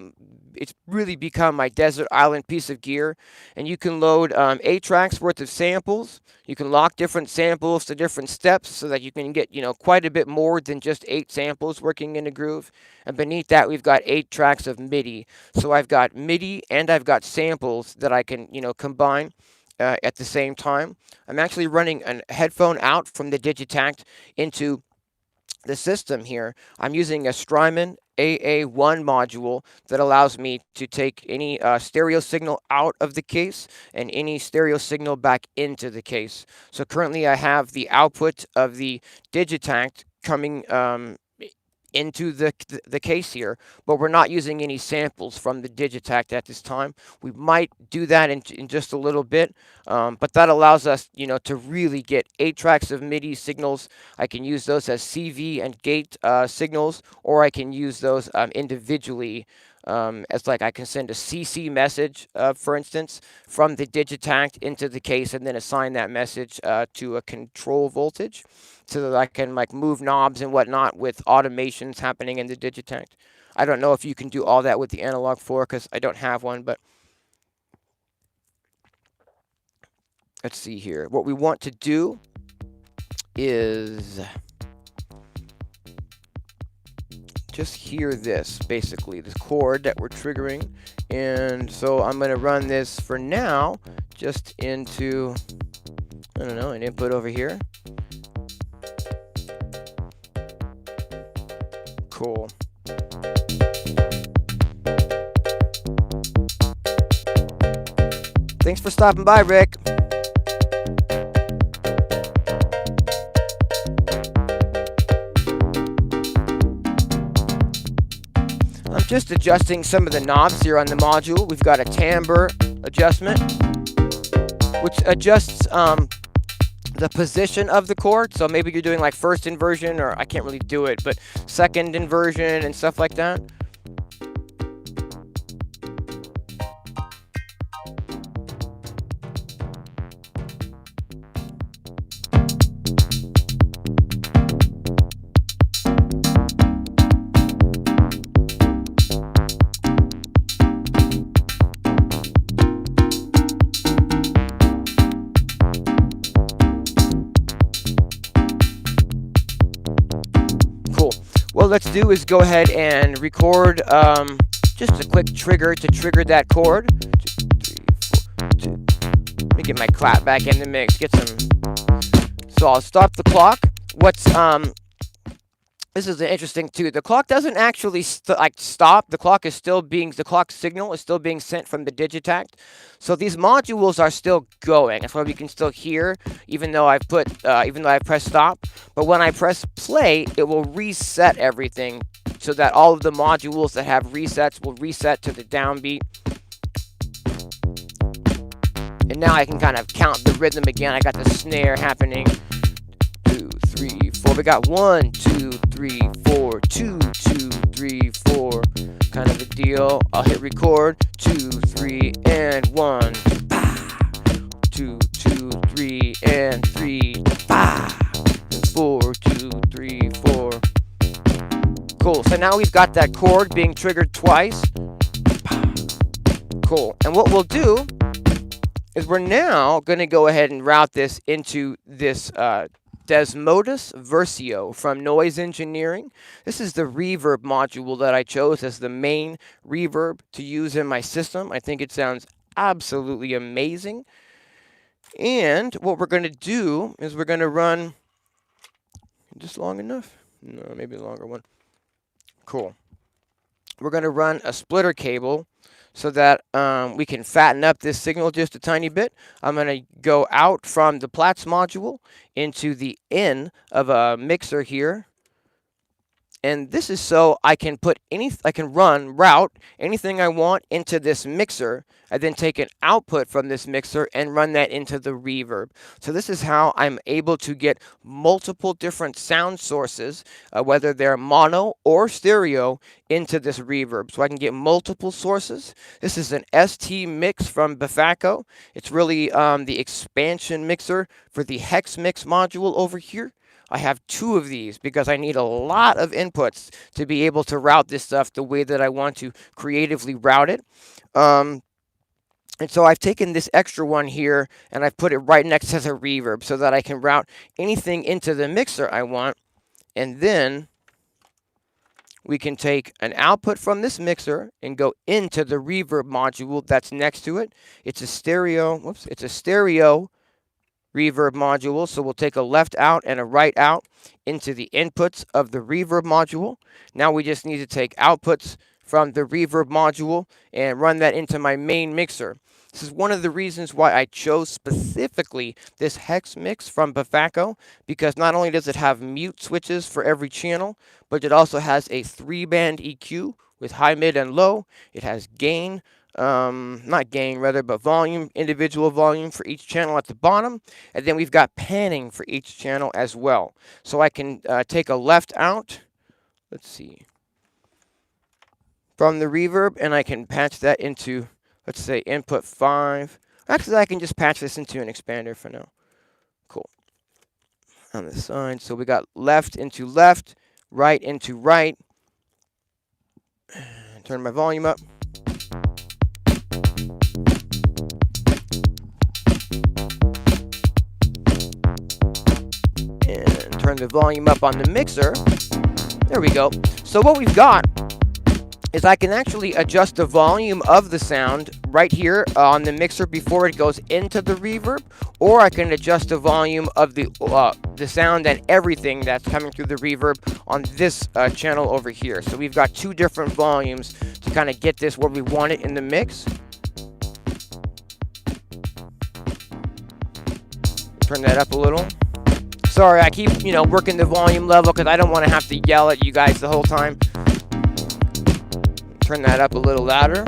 it's really become my desert island piece of gear. And you can load 8 tracks worth of samples. You can lock different samples to different steps so that you can get, quite a bit more than just 8 samples working in a groove. And beneath that, we've got 8 tracks of MIDI. So I've got MIDI and I've got samples that I can, combine at the same time. I'm actually running a headphone out from the Digitact into the system here. I'm using a Strymon AA1 module that allows me to take any stereo signal out of the case and any stereo signal back into the case. So currently I have the output of the Digitact coming into the case here, but we're not using any samples from the Digitact at this time. We might do that in just a little bit, but that allows us, to really get 8 tracks of MIDI signals. I can use those as CV and gate signals, or I can use those individually as like I can send a CC message, for instance, from the Digitact into the case and then assign that message to a control voltage so that I can like move knobs and whatnot with automations happening in the Digitact. I don't know if you can do all that with the Analog 4 because I don't have one, but let's see here. What we want to do is just hear this, basically, this chord that we're triggering. And so I'm going to run this for now just into, I don't know, an input over here. Cool. Thanks for stopping by, Rick. I'm just adjusting some of the knobs here on the module. We've got a timbre adjustment, which adjusts the position of the chord. So maybe you're doing like first inversion, or I can't really do it, but second inversion and stuff like that. What let's do is go ahead and record just a quick trigger to trigger that chord. 2, 3, 4, 2. Let me get my clap back in the mix. Get some. So I'll stop the clock. This is interesting too. The clock doesn't actually stop. The clock signal is still being sent from the Digitact. So these modules are still going. That's why we can still hear, even though I've pressed stop. But when I press play, it will reset everything so that all of the modules that have resets will reset to the downbeat. And now I can kind of count the rhythm again. I got the snare happening. 2, 3, 4. We got 1, 2, 3, 4, 2, 2, 3, 4, kind of a deal. I'll hit record. 2, 3, and 1. 2, 2, 3, and 3. 4, 2, 3, 4. Cool. So now we've got that chord being triggered twice. Cool. And what we'll do is we're now going to go ahead and route this into this Desmodus Versio from Noise Engineering. This is the reverb module that I chose as the main reverb to use in my system. I think it sounds absolutely amazing. And what we're going to do is we're going to run just long enough. No, maybe a longer one. Cool. We're going to run a splitter cable so that we can fatten up this signal just a tiny bit. I'm going to go out from the Platts module into the in of a mixer here. And this is so I can route anything I want into this mixer, and then take an output from this mixer and run that into the reverb. So this is how I'm able to get multiple different sound sources, whether they're mono or stereo, into this reverb. So I can get multiple sources. This is an ST mix from Befaco. It's really the expansion mixer for the Hex Mix module over here. I have 2 of these because I need a lot of inputs to be able to route this stuff the way that I want to creatively route it. And so I've taken this extra one here and I've put it right next to the reverb so that I can route anything into the mixer I want. And then we can take an output from this mixer and go into the reverb module that's next to it. It's a stereo reverb module, so we'll take a left out and a right out into the inputs of the reverb module. Now we just need to take outputs from the reverb module and run that into my main mixer. This is one of the reasons why I chose specifically this hex mix from Bafako, because not only does it have mute switches for every channel, but it also has a 3-band EQ with high, mid, and low. It has gain, not gain rather, but volume, individual volume for each channel at the bottom. And then we've got panning for each channel as well. So I can take a left out, let's see, from the reverb, and I can patch that into, let's say, input 5. Actually, I can just patch this into an expander for now. Cool. On the side, so we got left into left, right into right. Turn my volume up. And turn the volume up on the mixer. There we go. So what we've got is I can actually adjust the volume of the sound right here on the mixer before it goes into the reverb, or I can adjust the volume of the sound and everything that's coming through the reverb on this channel over here. So we've got 2 different volumes to kind of get this where we want it in the mix. Turn that up a little. Sorry, I keep, working the volume level because I don't want to have to yell at you guys the whole time. Turn that up a little louder.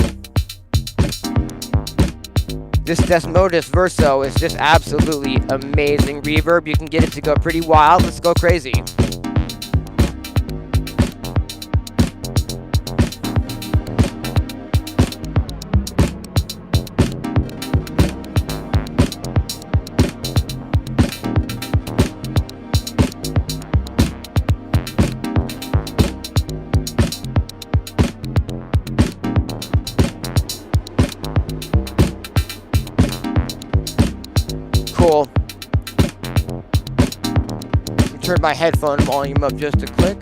This Desmodus Verso is just absolutely amazing reverb. You can get it to go pretty wild. Let's go crazy. Cool. Turn my headphone volume up just a click.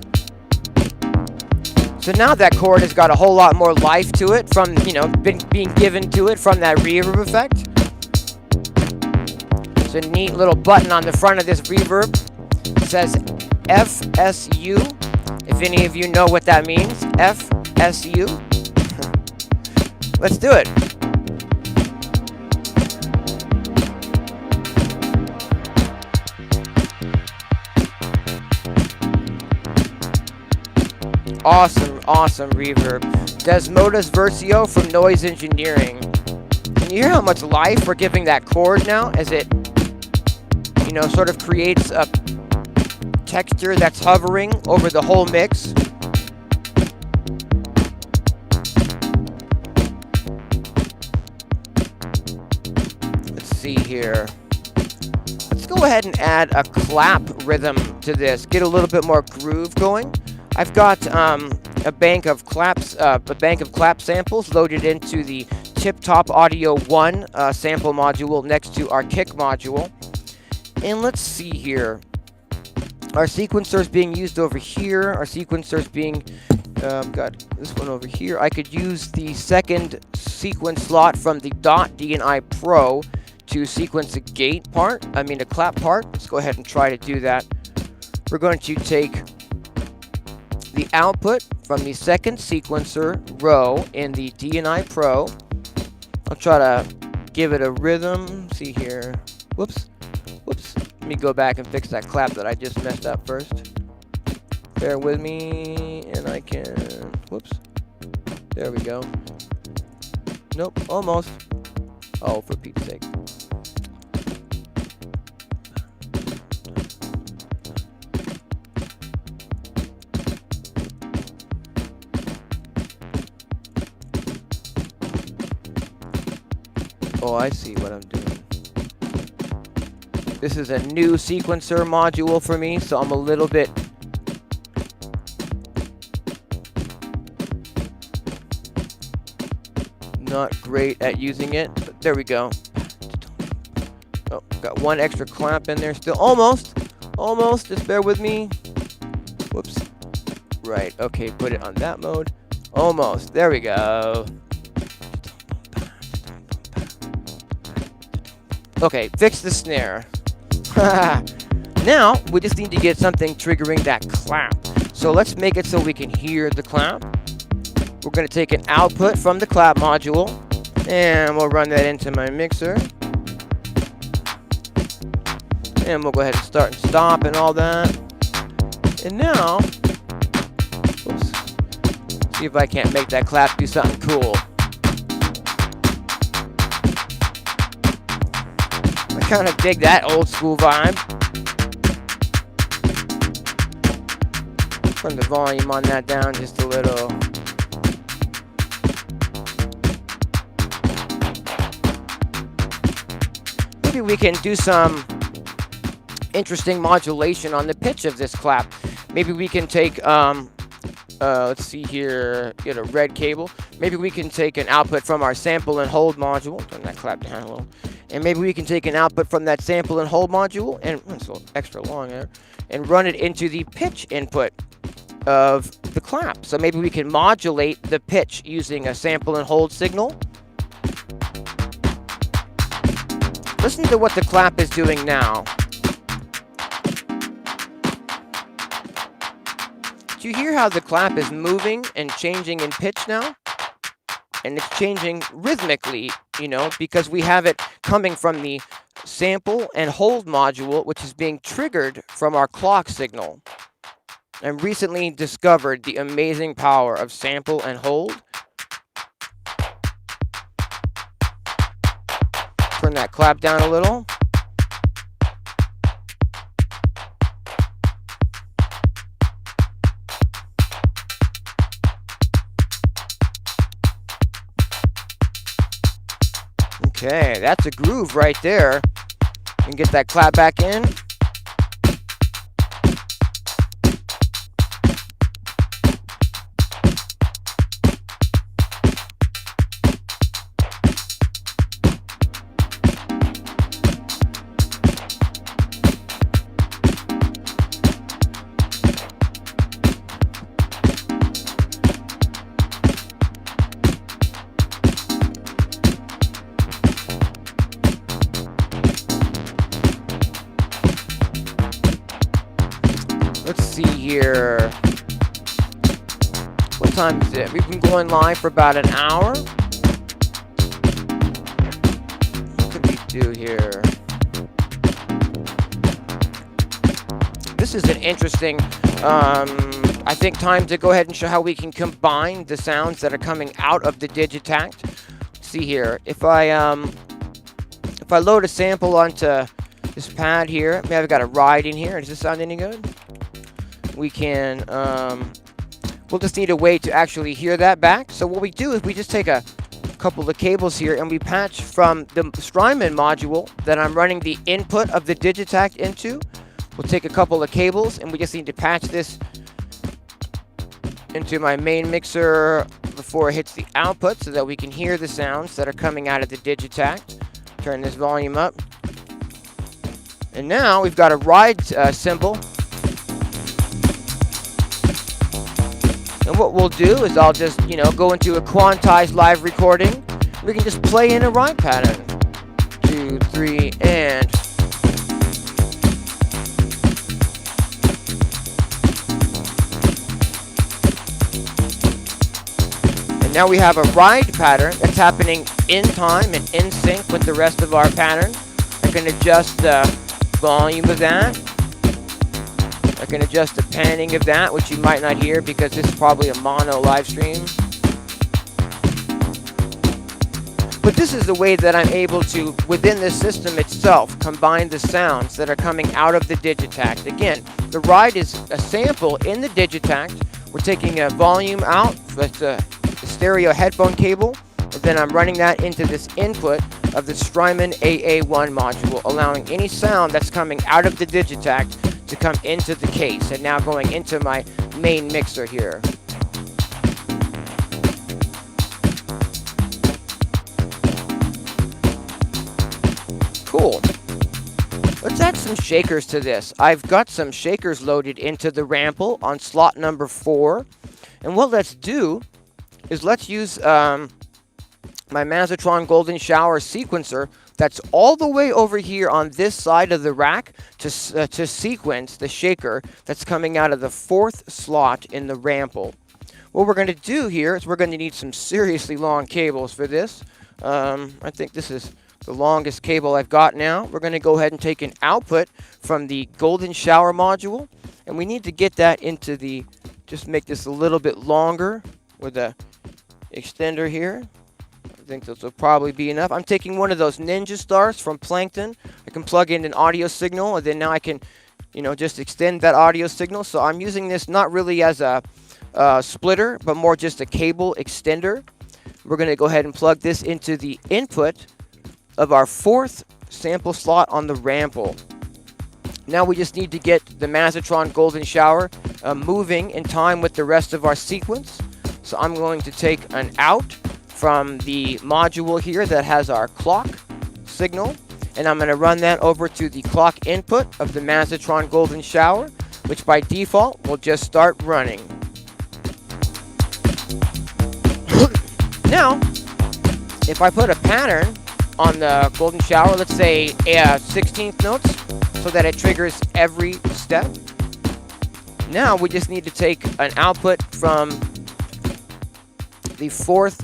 So now that chord has got a whole lot more life to it from, being given to it from that reverb effect. It's a neat little button on the front of this reverb. It says FSU. If any of you know what that means, FSU. Let's do it. Awesome reverb. Desmodus Verso from Noise Engineering. Can you hear how much life we're giving that chord now as it, sort of creates a texture that's hovering over the whole mix? Let's see here. Let's go ahead and add a clap rhythm to this. Get a little bit more groove going. I've got a bank of clap samples loaded into the Tip Top Audio 1 sample module next to our kick module. And let's see here. Our sequencer is being used over here. Our sequencer is being got this one over here. I could use the second sequence slot from the Dot D&I Pro to sequence a gate part. A clap part. Let's go ahead and try to do that. We're going to take the output from the second sequencer row in the D&I Pro. I'll try to give it a rhythm. See here. Whoops. Let me go back and fix that clap that I just messed up first. Bear with me, and I can. Whoops. There we go. Nope, almost. Oh, for Pete's sake. Oh, I see what I'm doing. This is a new sequencer module for me, so I'm a little bit not great at using it, but there we go. Oh, got one extra clamp in there still. Almost, just bear with me. Whoops. Right, okay, put it on that mode. Almost, there we go. Okay, fix the snare. Now, we just need to get something triggering that clap. So let's make it so we can hear the clap. We're going to take an output from the clap module, and we'll run that into my mixer. And we'll go ahead and start and stop and all that. And now, oops, see if I can't make that clap do something cool. I kind of dig that old school vibe. Turn the volume on that down just a little. Maybe we can do some interesting modulation on the pitch of this clap. Maybe we can take, let's see here, get a red cable. Maybe we can take an output from our sample and hold module. Turn that clap down a little. And maybe we can take an output from that sample and hold module, and it's a little extra long there, and run it into the pitch input of the clap. So maybe we can modulate the pitch using a sample and hold signal. Listen to what the clap is doing now. Do you hear how the clap is moving and changing in pitch now? And it's changing rhythmically, you know, because we have it coming from the sample and hold module, which is being triggered from our clock signal. I recently discovered the amazing power of sample and hold. Turn that clap down a little. Okay, that's a groove right there. And get that clap back in. Let's see here. What time is it? We've been going live for about an hour. What could we do here? This is an interesting, I think, time to go ahead and show how we can combine the sounds that are coming out of the Digitact. Let's see here. If I load a sample onto this pad here, maybe I've got a ride in here. Does this sound any good? We can, we'll just need a way to actually hear that back. So what we do is we just take a couple of cables here and we patch from the Strymon module that I'm running the input of the Digitact into. We'll take a couple of cables and we just need to patch this into my main mixer before it hits the output so that we can hear the sounds that are coming out of the Digitact. Turn this volume up. And now we've got a ride symbol. And what we'll do is I'll just, you know, go into a quantized live recording. We can just play in a ride pattern. 2, 3, and... And now we have a ride pattern that's happening in time and in sync with the rest of our pattern. I can adjust the volume of that. I can adjust the panning of that, which you might not hear because this is probably a mono live stream. But this is the way that I'm able to, within the system itself, combine the sounds that are coming out of the Digitact. Again, the ride is a sample in the Digitact. We're taking a volume out with the stereo headphone cable, and then I'm running that into this input. of the Strymon AA1 module, allowing any sound that's coming out of the Digitact to come into the case, and now going into my main mixer here. Cool. Let's add some shakers to this. I've got some shakers loaded into the Rample on slot number 4. And what let's do is let's use my Mazatron Golden Shower sequencer that's all the way over here on this side of the rack to sequence the shaker that's coming out of the 4th slot in the Rample. What we're going to do here is we're going to need some seriously long cables for this. I think this is the longest cable I've got now. We're going to go ahead and take an output from the Golden Shower module, and we need to get that into the, just make this a little bit longer with a extender here. I think this will probably be enough. I'm taking one of those Ninja Stars from Plankton. I can plug in an audio signal, and then now I can, you know, just extend that audio signal. So I'm using this not really as a splitter, but more just a cable extender. We're going to go ahead and plug this into the input of our 4th sample slot on the Rample. Now we just need to get the Mazatron Golden Shower moving in time with the rest of our sequence. So I'm going to take an out from the module here that has our clock signal, and I'm going to run that over to the clock input of the Mazatron Golden Shower, which by default will just start running. Now, if I put a pattern on the Golden Shower, let's say 16th notes, so that it triggers every step. Now we just need to take an output from the 4th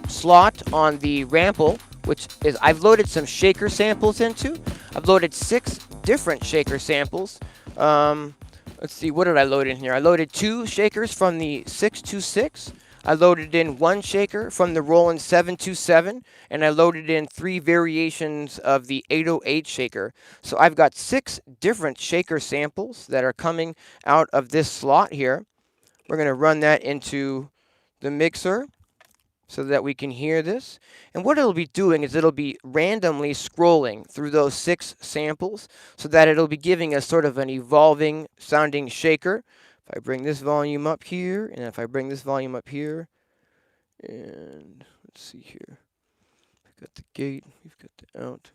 slot on the Rample, which is I've loaded some shaker samples into. I've loaded 6 different shaker samples. Let's see, what did I load in here? I loaded 2 shakers from the 626. I loaded in 1 shaker from the Roland 727, and I loaded in 3 variations of the 808 shaker. So I've got 6 different shaker samples that are coming out of this slot here. We're going to run that into the mixer so that we can hear this. And what it'll be doing is it'll be randomly scrolling through those 6 samples so that it'll be giving us sort of an evolving sounding shaker. If I bring this volume up here, and if I bring this volume up here, and let's see here. We've got the gate, we've got the out,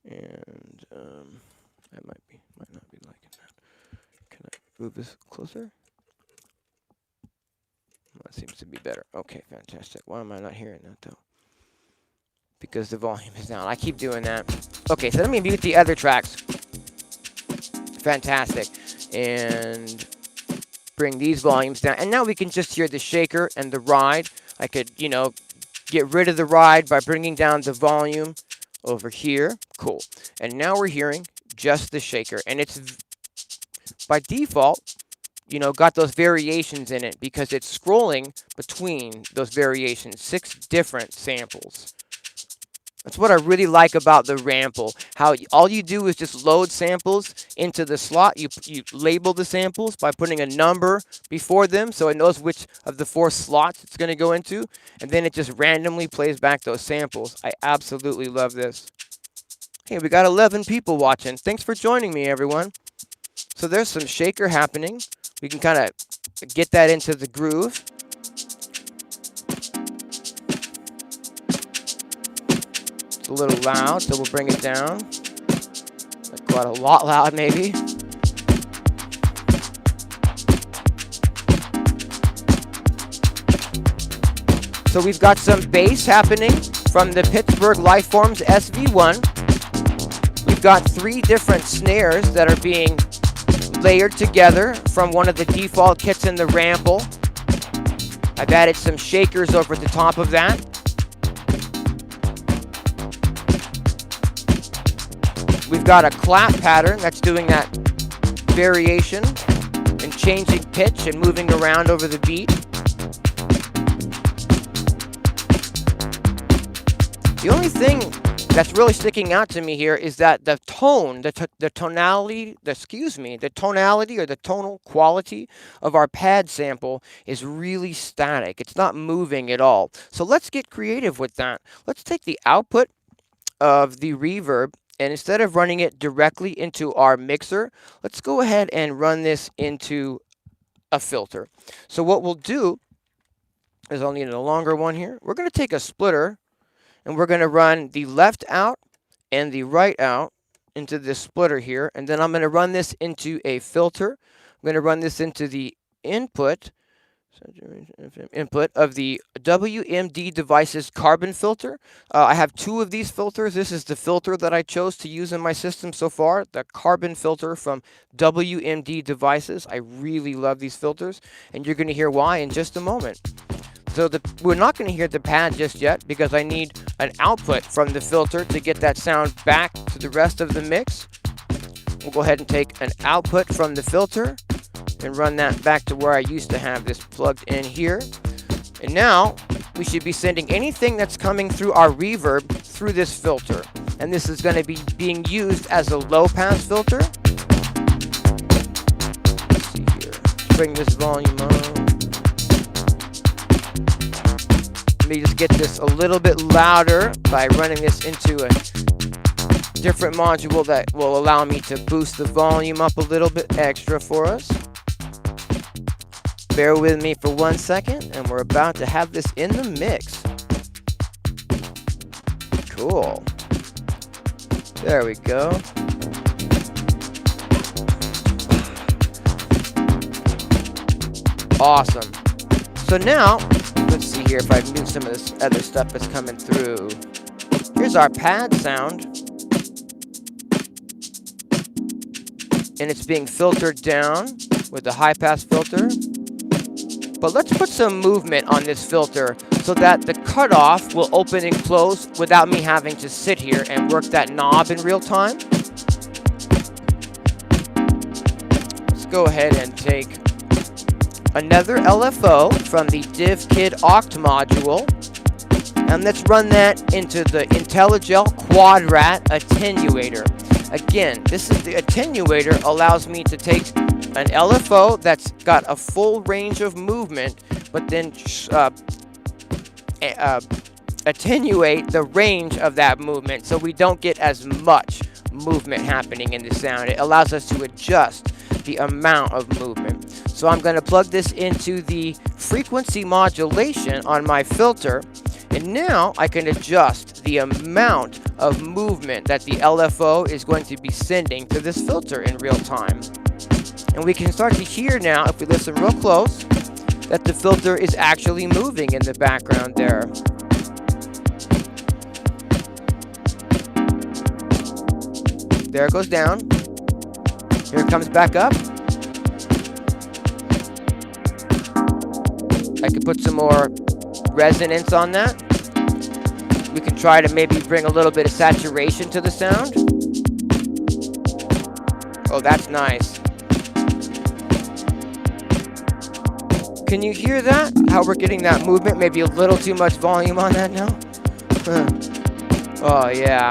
and I might not be liking that. Can I move this closer? That seems to be better. Okay, fantastic. Why am I not hearing that though? Because the volume is down. I keep doing that. Okay, so let me mute the other tracks. Fantastic. And bring these volumes down. And now we can just hear the shaker and the ride. I could, you know, get rid of the ride by bringing down the volume over here. Cool. And now we're hearing just the shaker. And it's, by default, you know, got those variations in it because it's scrolling between those variations. 6 different samples. That's what I really like about the Rample. How all you do is just load samples into the slot. You label the samples by putting a number before them so it knows which of the 4 slots it's going to go into. And then it just randomly plays back those samples. I absolutely love this. Hey, we got 11 people watching. Thanks for joining me, everyone. So there's some shaker happening. We can kind of get that into the groove. It's a little loud, so we'll bring it down. Like quite a lot loud, maybe. So we've got some bass happening from the Pittsburgh Lifeforms SV1. We've got 3 different snares that are being layered together from one of the default kits in the Rample. I've added some shakers over the top of that. We've got a clap pattern that's doing that variation and changing pitch and moving around over the beat. The only thing that's really sticking out to me here is that the tone, the tonality, the tonality or the tonal quality of our pad sample is really static. It's not moving at all. So let's get creative with that. Let's take the output of the reverb, and instead of running it directly into our mixer, let's go ahead and run this into a filter. So what we'll do is, I'll need a longer one here. We're going to take a splitter and we're going to run the left out and the right out into this splitter here, and then I'm going to run this into a filter. I'm going to run this into the input of the WMD Devices carbon filter. I have 2 of these filters. This is the filter that I chose to use in my system so far, the carbon filter from WMD Devices. I really love these filters, and you're going to hear why in just a moment. So we're not going to hear the pad just yet because I need an output from the filter to get that sound back to the rest of the mix. We'll go ahead and take an output from the filter and run that back to where I used to have this plugged in here. And now we should be sending anything that's coming through our reverb through this filter. And this is going to be being used as a low pass filter. Let's see here. Let's bring this volume on. Let me just get this a little bit louder by running this into a different module that will allow me to boost the volume up a little bit extra for us. Bear with me for 1 second, and we're about to have this in the mix. Cool. There we go. Awesome. So now, let's see here if I move some of this other stuff that's coming through. Here's our pad sound. And it's being filtered down with the high pass filter. But let's put some movement on this filter so that the cutoff will open and close without me having to sit here and work that knob in real time. Let's go ahead and take another LFO from the DivKid Oct module, and let's run that into the IntelliGel Quadrat attenuator. Again, this is the attenuator, allows me to take an LFO that's got a full range of movement, but then attenuate the range of that movement so we don't get as much movement happening in the sound. It allows us to adjust the amount of movement. So I'm going to plug this into the frequency modulation on my filter, and now I can adjust the amount of movement that the LFO is going to be sending to this filter in real time. And we can start to hear now, if we listen real close, that the filter is actually moving in the background there. There it goes down. Here it comes back up. I could put some more resonance on that. We can try to maybe bring a little bit of saturation to the sound. Oh, that's nice. Can you hear that? How we're getting that movement? Maybe a little too much volume on that now? Oh, yeah.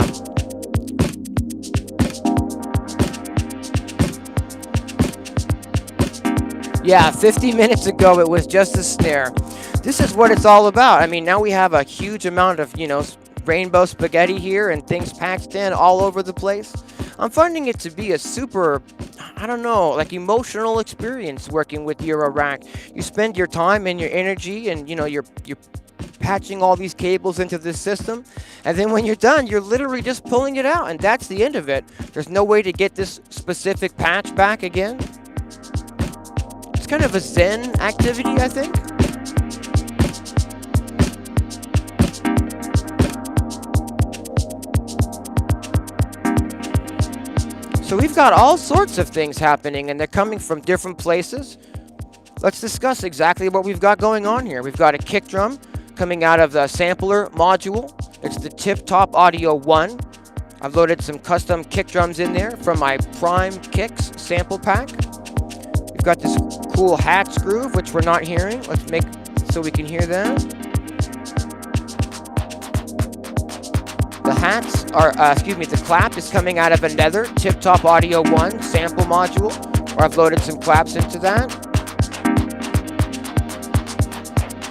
Yeah, 50 minutes ago it was just a snare. This is what it's all about. I mean, now we have a huge amount of, rainbow spaghetti here and things packed in all over the place. I'm finding it to be a super, like emotional experience working with Eurorack. You spend your time and your energy and, you're patching all these cables into this system. And then when you're done, you're literally just pulling it out. And that's the end of it. There's no way to get this specific patch back again. It's kind of a Zen activity, I think. So we've got all sorts of things happening, and they're coming from different places. Let's discuss exactly what we've got going on here. We've got a kick drum coming out of the sampler module. It's the Tip Top Audio 1. I've loaded some custom kick drums in there from my Prime Kicks sample pack. We've got this cool hats groove, which we're not hearing. Let's make so we can hear that. The hats are, the clap is coming out of another Tip Top Audio 1 sample module, where I've loaded some claps into that.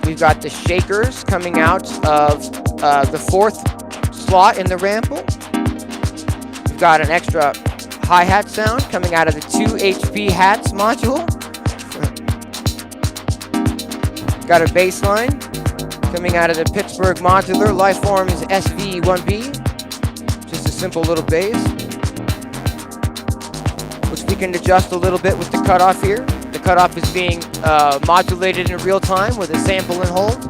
We've got the shakers coming out of the 4th slot in the ramble. We've got an extra hi-hat sound coming out of the 2 HP hats module. Got a bass line coming out of the Pittsburgh Modular Lifeforms SV1B. Just a simple little bass, which we can adjust a little bit with the cutoff here. The cutoff is being modulated in real time with a sample and hold.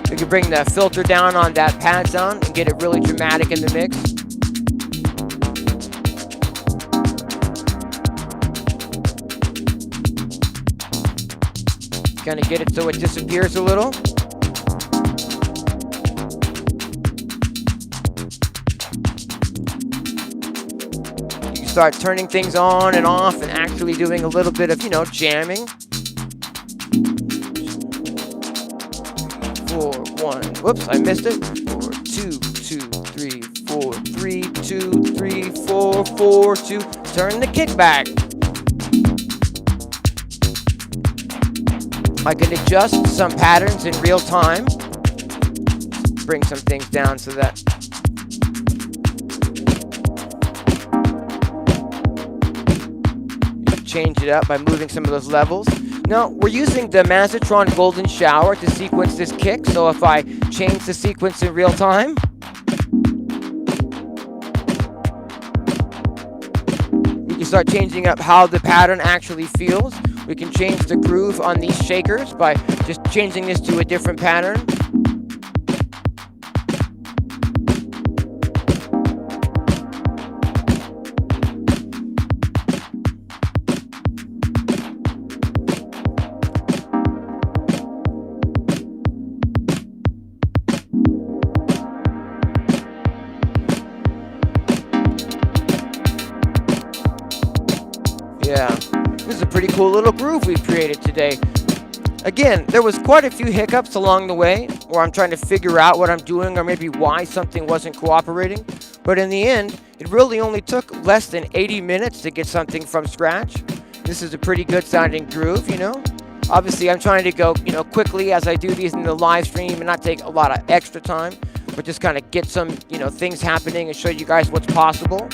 We can bring the filter down on that pad sound and get it really dramatic in the mix. Kind of get it so it disappears a little. You start turning things on and off and actually doing a little bit of, jamming. 4, 1, whoops, I missed it. 4, 2, 2, 3, 4, 3, 2, 3, 4, 4, 2. Turn the kick back. I can adjust some patterns in real time. Bring some things down so that you can change it up by moving some of those levels. Now, we're using the Mazatron Golden Shower to sequence this kick, so if I change the sequence in real time, we can start changing up how the pattern actually feels. We can change the groove on these shakers by just changing this to a different pattern. Yeah. This is a pretty cool little groove we've created today. Again, there was quite a few hiccups along the way where I'm trying to figure out what I'm doing or maybe why something wasn't cooperating. But in the end, it really only took less than 80 minutes to get something from scratch. This is a pretty good sounding groove, Obviously, I'm trying to go, quickly as I do these in the live stream and not take a lot of extra time, but just kind of get some, things happening and show you guys what's possible.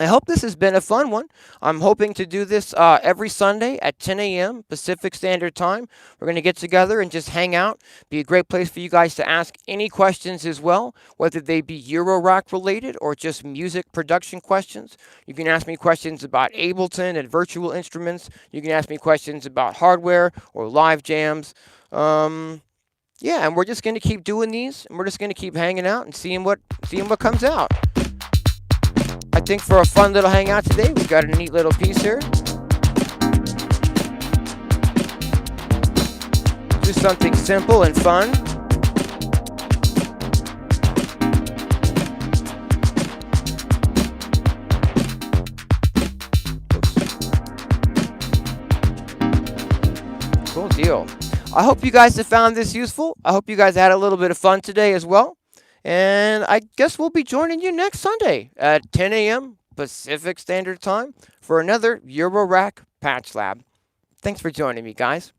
I hope this has been a fun one. I'm hoping to do this every Sunday at 10 a.m. Pacific Standard Time. We're going to get together and just hang out. Be a great place for you guys to ask any questions as well, whether they be Eurorack related or just music production questions. You can ask me questions about Ableton and virtual instruments. You can ask me questions about hardware or live jams. Yeah, and we're just going to keep doing these, and we're just going to keep hanging out and seeing what comes out. I think for a fun little hangout today, we've got a neat little piece here. Do something simple and fun. Cool deal. I hope you guys have found this useful. I hope you guys had a little bit of fun today as well. And I guess we'll be joining you next Sunday at 10 a.m. Pacific Standard Time for another Eurorack Patch Lab. Thanks for joining me, guys.